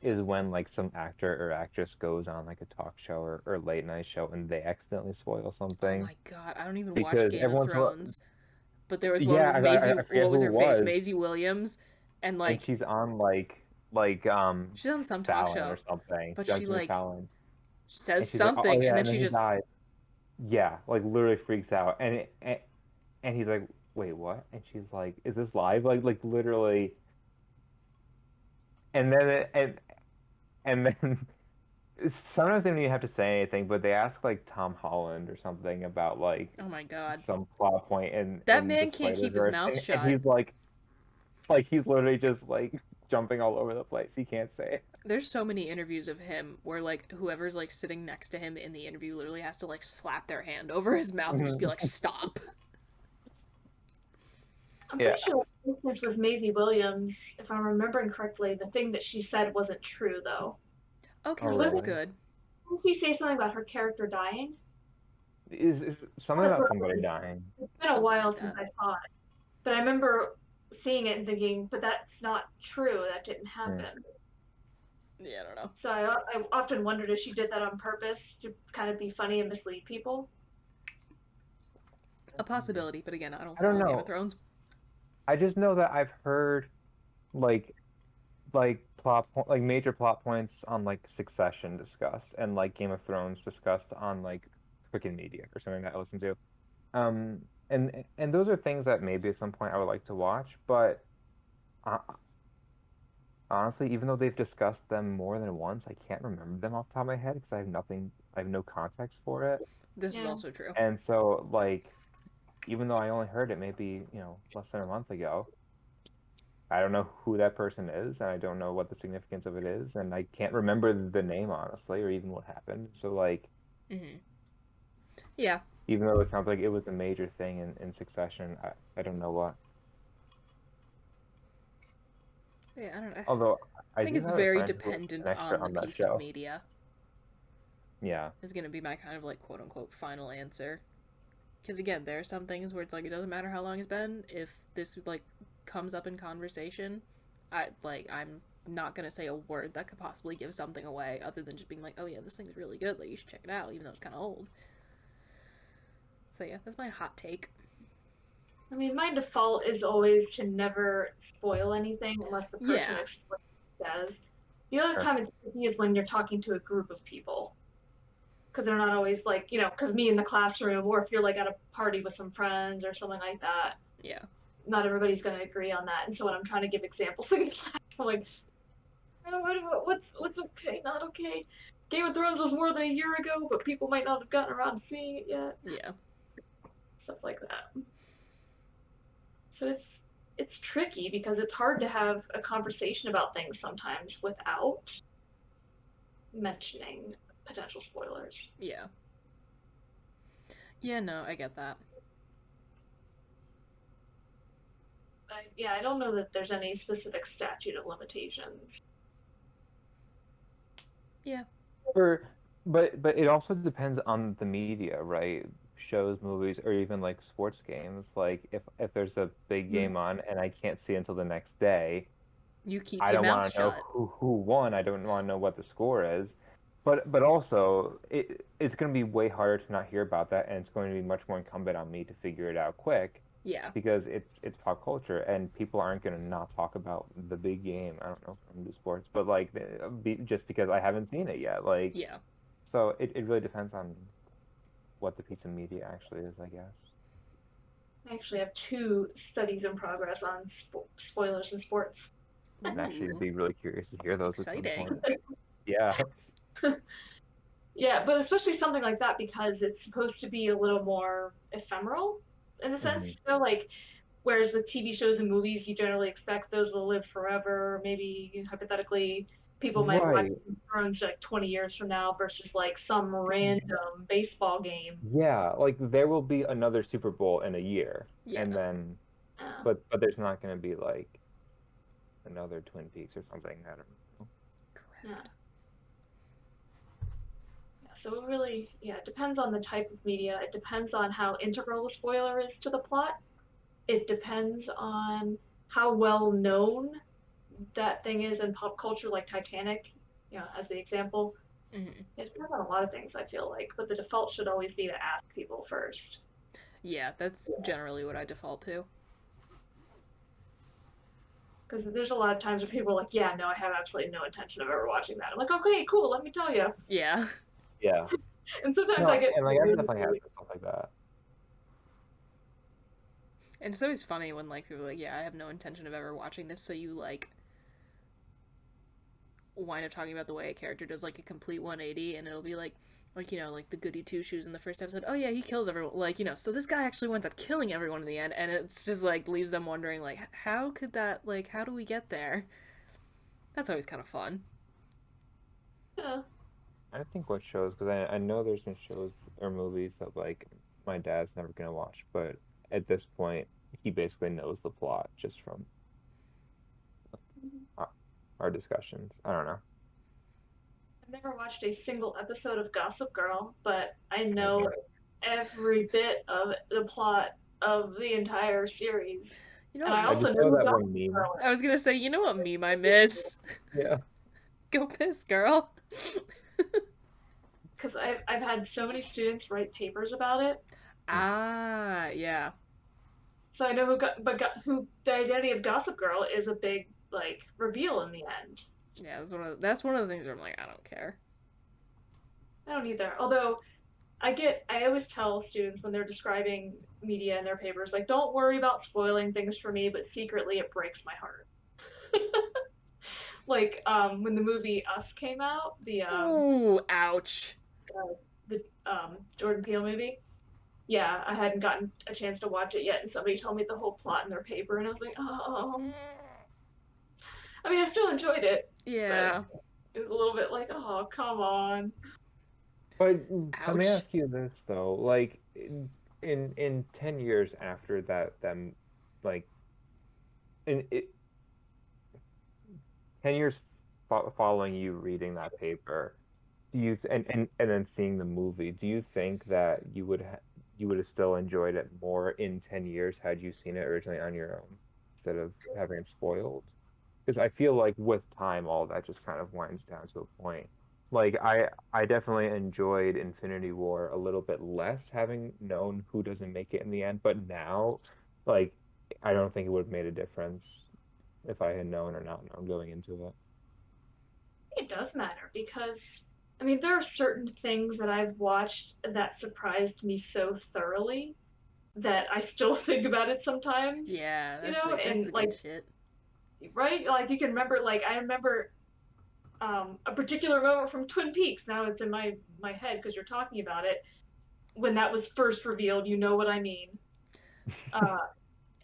is when like some actor or actress goes on like a talk show or late night show and they accidentally spoil Oh something my god, I don't even watch because Game of everyone's Thrones. But there was one yeah, with Maisie. I forget What was who her it face? was, Maisie Williams, and and like she's on like she's on some talk Fallon show, or something, but she Judgment like Fallon, says and she's like, oh something, and yeah, then and then she he just died. Yeah, like literally freaks out, and he's like, wait, what? And she's like, is this live? Like literally, and then and then sometimes they don't even have to say anything, but they ask like Tom Holland or something about like oh my god, some plot point in that the man can't Spider keep his Verse, mouth and shut. he's like he's literally just like jumping all over the place. He can't say it. There's so many interviews of him where like whoever's like sitting next to him in the interview literally has to like slap their hand over his mouth and just be like, stop. I'm Yeah. pretty sure this was Maisie Williams, if I'm remembering correctly. The thing that she said wasn't true, though. Okay, Oh well that's really? good. Didn't she say something about her character dying? Is something about somebody dying? It's been a Something while like since that. I saw it, but I remember seeing it and thinking, but that's not true. That didn't Hmm. happen. Yeah, I don't know. So I often wondered if she did that on purpose to kind of be funny and mislead people. A possibility, but again, I don't I don't follow Game of know. Thrones. I just know that I've heard like like major plot points on like Succession discussed and like Game of Thrones discussed on like Quicken Media or something that I listen to. Um, and those are things that maybe at some point I would like to watch, but uh, honestly, even though they've discussed them more than once, I can't remember them off the top of my head because I have no context for it. This is Yeah. also true. And so like even though I only heard it maybe, less than a month ago, I don't know who that person is, and I don't know what the significance of it is, and I can't remember the name honestly, or even what happened. So like, Mm-hmm. Yeah. even though it sounds like it was a major thing in Succession, I don't know what. Yeah, I don't know. Although I I think do it's have a very friend who was dependent an extra on the on that piece of show. media. Yeah. Is going to be my kind of like quote unquote final answer. Because again, there are some things where it's like it doesn't matter how long it's been. If this like comes up in conversation, I'm not gonna say a word that could possibly give something away, other than just being like, oh yeah, this thing's really good. Like you should check it out, even though it's kind of old. So yeah, that's my hot take. I mean, my default is always to never spoil anything unless the person Yeah. explicitly says. The other Sure. time it's tricky is when you're talking to a group of people. Because they're not always like, because me in the classroom, or if you're like at a party with some friends or something like that, Yeah. not everybody's going to agree on that. And so when I'm trying to give examples in class, I'm like, what's okay, not okay? Game of Thrones was more than a year ago, but people might not have gotten around to seeing it yet. Yeah. Stuff like that. So it's tricky because it's hard to have a conversation about things sometimes without mentioning potential spoilers. Yeah. Yeah, no, I get that. I don't know that there's any specific statute of limitations. Yeah. But it also depends on the media, right? Shows, movies, or even like sports games. Like if there's a big game on and I can't see until the next day, You keep I your don't mouth want to know shut. who won. I don't want to know what the score is. But also it's going to be way harder to not hear about that, and it's going to be much more incumbent on me to figure it out quick Yeah. because it's pop culture and people aren't going to not talk about the big game. I don't know if I'm into sports, but like just because I haven't seen it yet, like Yeah. so it really depends on what the piece of media actually is, I guess. I actually have 2 studies in progress on spoilers in sports. And actually, Ooh. I'd be really curious to hear those at some Exciting. point. Yeah. Yeah, but especially something like that because it's supposed to be a little more ephemeral in a sense. Mhm. Like whereas with TV shows and movies, you generally expect those will live forever. Maybe hypothetically, people might watch Right. Game of Thrones like 20 years from now versus like some random baseball game. Yeah, like there will be another Super Bowl in a year, Yeah. and then, Uh, but there's not going to be like another Twin Peaks or something. I don't know. yeah. Yeah, so it really, yeah, it depends on the type of media. It depends on how integral the spoiler is to the plot. It depends on how well known that thing is in pop culture, like Titanic, as the example. Mm-hmm. It depends on a lot of things, I feel like, but the default should always be to ask people first. Yeah, that's generally what I default to. Because there's a lot of times where people are like, yeah, no, I have absolutely no intention of ever watching that. I'm like, okay, cool, let me tell you. Yeah. Yeah. And sometimes No, I get and like I've really, definitely had stuff like that. And it's always funny when like people are like, yeah, I have no intention of ever watching this, so you like wind up talking about the way a character does like a complete 180, and it'll be like like the goody two shoes in the first episode. Oh yeah, he kills everyone. Like so this guy actually winds up killing everyone in the end, and it's just like leaves them wondering like how could that like how do we get there? That's always kind of fun. yeah. I think what shows, because I know there's been shows or movies that like my dad's never gonna watch, but at this point he basically knows the plot just from our, our discussions. I don't know. I've never watched a single episode of Gossip Girl, but I know Okay. every bit of the plot of the entire series. You know And I what? I also just know know who that Gossip one meme. Girl I was gonna say, you know what meme I miss? Yeah. Go piss, girl. because I've had so many students write papers about it. Ah, yeah. So I know who the identity of Gossip Girl is a big like reveal in the end. Yeah, that's one of the things where I'm like, I don't care. I don't either. Although I always tell students when they're describing media in their papers, like, don't worry about spoiling things for me, but secretly it breaks my heart. Like when the movie Us came out, Ooh, ouch. the Jordan Peele movie. Yeah, I hadn't gotten a chance to watch it yet, and somebody told me the whole plot in their paper, and I was like, oh. I mean, I still enjoyed it, Yeah. but it was a little bit like, oh, come on. But let me Ouch. ask you this though, like in 10 years after that, them like in 10 years following you reading that paper, do you and then seeing the movie, do you think that you would have still enjoyed it more in 10 years had you seen it originally on your own instead of having it spoiled? Because I feel like with time, all that just kind of winds down to a point. Like I definitely enjoyed Infinity War a little bit less having known who doesn't make it in the end, but now, like, I don't think it would have made a difference if I had known or not known going into it. It does matter because, I mean, there are certain things that I've watched that surprised me so thoroughly that I still think about it sometimes, Yeah, that's and the like, good shit. right? Like, you can remember, like, I remember a particular moment from Twin Peaks. Now it's in my head because you're talking about it. When that was first revealed, you know what I mean. Uh,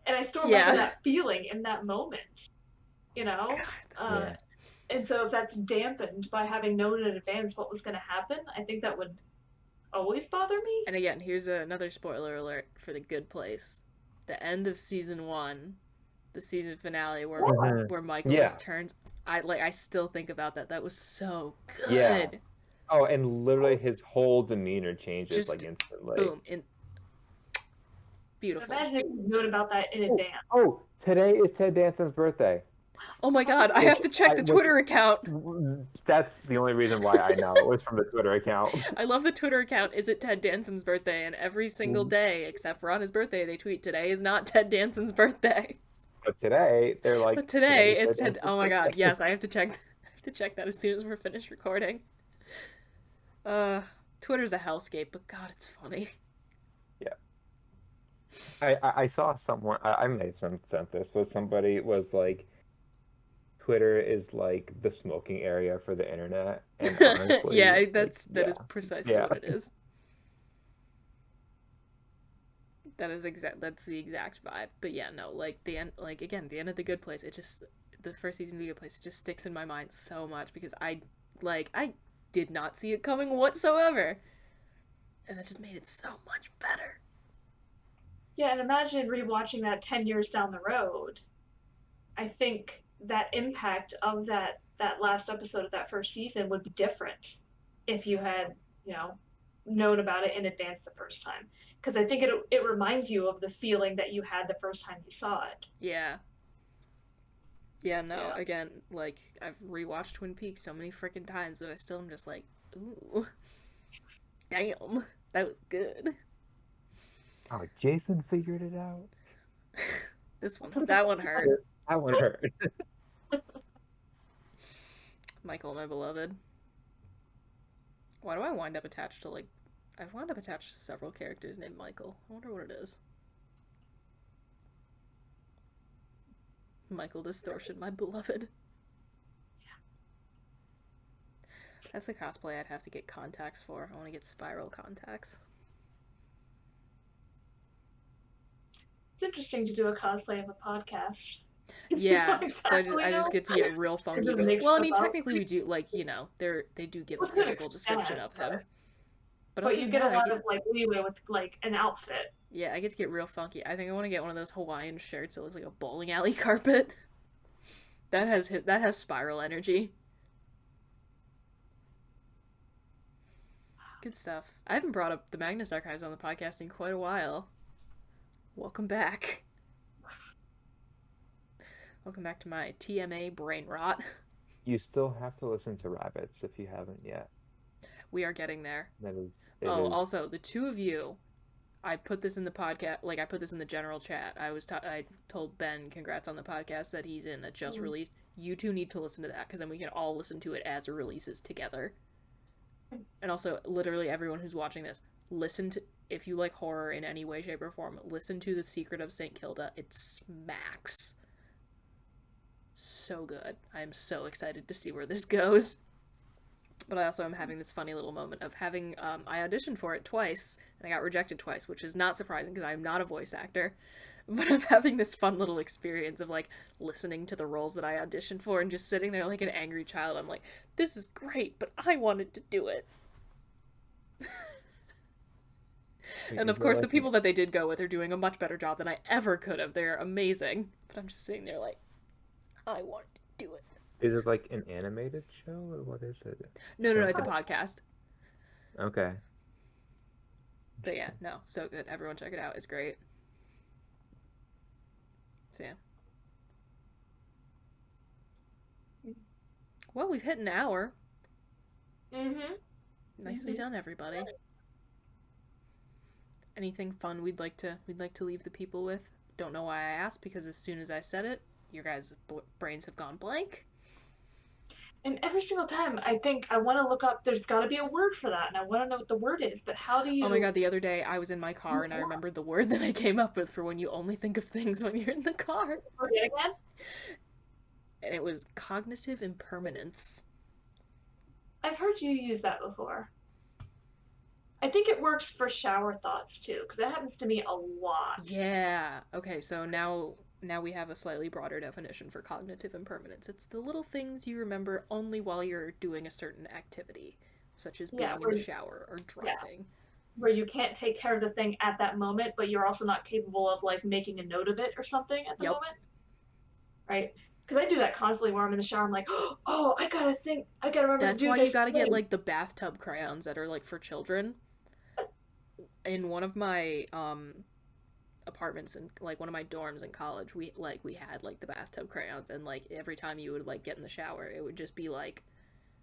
and I still remember Yeah. that feeling in that moment, you know? God, Uh, Yeah. and so if that's dampened by having known in advance what was going to happen, I think that would always bother me. and again, here's another spoiler alert for The Good Place. The end of season 1, the season finale where Michael Yeah. just turns I still think about that. That was so good. Yeah. Oh, and literally his whole demeanor changes Just like instantly. boom, in beautiful. Imagine if you'd known about that in advance. Oh, today is Ted Danson's birthday. Oh my god, I have to check the Twitter account. That's the only reason why I know. It was from the Twitter account. I love the Twitter account. Is it Ted Danson's birthday? And every single day, except for on his birthday, they tweet, today is not Ted Danson's birthday. But today they're like. But today "Today's it's Ted Ted. Danson's Oh my god, birthday." yes, I have to check. I have to check that as soon as we're finished recording. Twitter's a hellscape, but god, it's funny. Yeah. I saw someone. I may have sent this, but somebody was like, Twitter is like the smoking area for the internet, and honestly, Yeah, like, that is precisely Yeah. what it is. That's the exact vibe. But yeah, no, like the end, like again, the end of The Good Place, it just the first season of The Good Place just sticks in my mind so much because I did not see it coming whatsoever, and that just made it so much better. Yeah, and imagine rewatching that 10 years down the road. I think that impact of that last episode of that first season would be different if you had, known about it in advance the first time. Because I think it reminds you of the feeling that you had the first time you saw it. Yeah. Yeah, no, Yeah. again, like, I've rewatched Twin Peaks so many freaking times, but I still am just like, ooh, damn, that was good. Oh, Jason figured it out. That one hurt. That one hurt. Michael, my beloved. Why do I wind up attached to, like, I've wound up attached to several characters named Michael. I wonder what it is. Michael Distortion, my beloved. That's a cosplay I'd have to get contacts for. I want to get spiral contacts. It's interesting to do a cosplay of a podcast. Yeah, Exactly so I just get to get real funky. Well, I mean, technically we do, like, they do give a physical description of him. But you get a lot of, like, leeway with, like, an outfit. Yeah, I get to get real funky. I think I want to get one of those Hawaiian shirts that looks like a bowling alley carpet. That has spiral energy. Good stuff. I haven't brought up the Magnus Archives on the podcast in quite a while. Welcome back. Welcome back to my TMA brain rot. You still have to listen to Rabbits if you haven't yet. We are getting there. That is. Also, the two of you, I put this in the podcast, like, I put this in the general chat. I told Ben, congrats on the podcast that he's in that just released. You two need to listen to that, because then we can all listen to it as it releases together. And also, literally everyone who's watching this, if you like horror in any way, shape, or form, listen to The Secret of St. Kilda. It smacks. So good. I'm so excited to see where this goes. But I also am having this funny little moment of having, I auditioned for it twice, and I got rejected twice, which is not surprising because I'm not a voice actor. But I'm having this fun little experience of, like, listening to the roles that I auditioned for and just sitting there like an angry child. I'm like, this is great, but I wanted to do it. And of course, the people that they did go with are doing a much better job than I ever could have. They're amazing. But I'm just sitting there like, I wanted to do it. Is it like an animated show, or what is it? No, it's a podcast. Okay. But yeah, no, so good. Everyone check it out. It's great. So yeah. Well, we've hit an hour. Mm-hmm. Nicely done, everybody. Anything fun we'd like to leave the people with? Don't know why I asked, because as soon as I said it, your guys' brains have gone blank. And every single time, I think I want to look up, there's got to be a word for that, and I want to know what the word is, but how do you... Oh my god, the other day I was in my car and I remembered the word that I came up with for when you only think of things when you're in the car. Forget again? And it was cognitive impermanence. I've heard you use that before. I think it works for shower thoughts, too, because that happens to me a lot. Yeah. Okay, so now we have a slightly broader definition for cognitive impermanence. It's the little things you remember only while you're doing a certain activity, such as being in the shower or driving. Yeah. Where you can't take care of the thing at that moment, but you're also not capable of, like, making a note of it or something at the moment. Right? Because I do that constantly where I'm in the shower. I'm like, oh, I gotta remember That's to do why this you gotta thing. get, like, the bathtub crayons that are, like, for children. In one of my, apartments and like one of my dorms in college, we had like the bathtub crayons, and like every time you would like get in the shower, it would just be like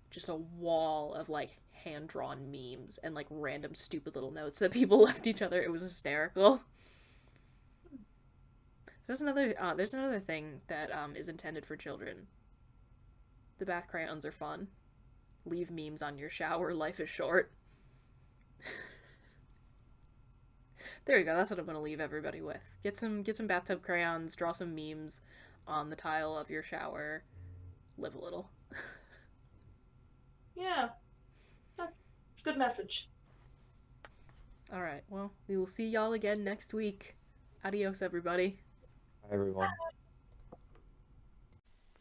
just a wall of like hand-drawn memes and like random stupid little notes that people left each other. It was hysterical. There's another thing that is intended for children. The bath crayons are fun. Leave memes on your shower. Life is short. There you go. That's what I'm going to leave everybody with. Get some bathtub crayons, draw some memes on the tile of your shower. Live a little. Yeah. That's a good message. All right. Well, we will see y'all again next week. Adios, everybody. Bye, everyone.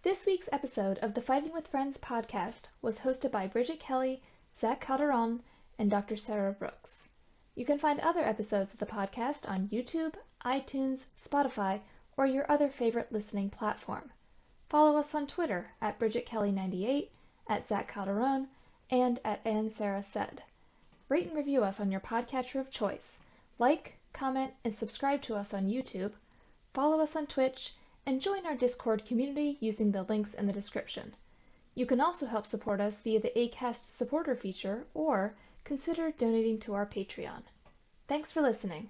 This week's episode of the Fighting with Friends podcast was hosted by Bridget Kelly, Zach Calderon, and Dr. Sarah Brooks. You can find other episodes of the podcast on YouTube, iTunes, Spotify, or your other favorite listening platform. Follow us on Twitter at BridgetKelly98, at Zach Calderon, and at AnnSarahSaid. Rate and review us on your podcatcher of choice. Like, comment, and subscribe to us on YouTube. Follow us on Twitch, and join our Discord community using the links in the description. You can also help support us via the Acast supporter feature or consider donating to our Patreon. Thanks for listening.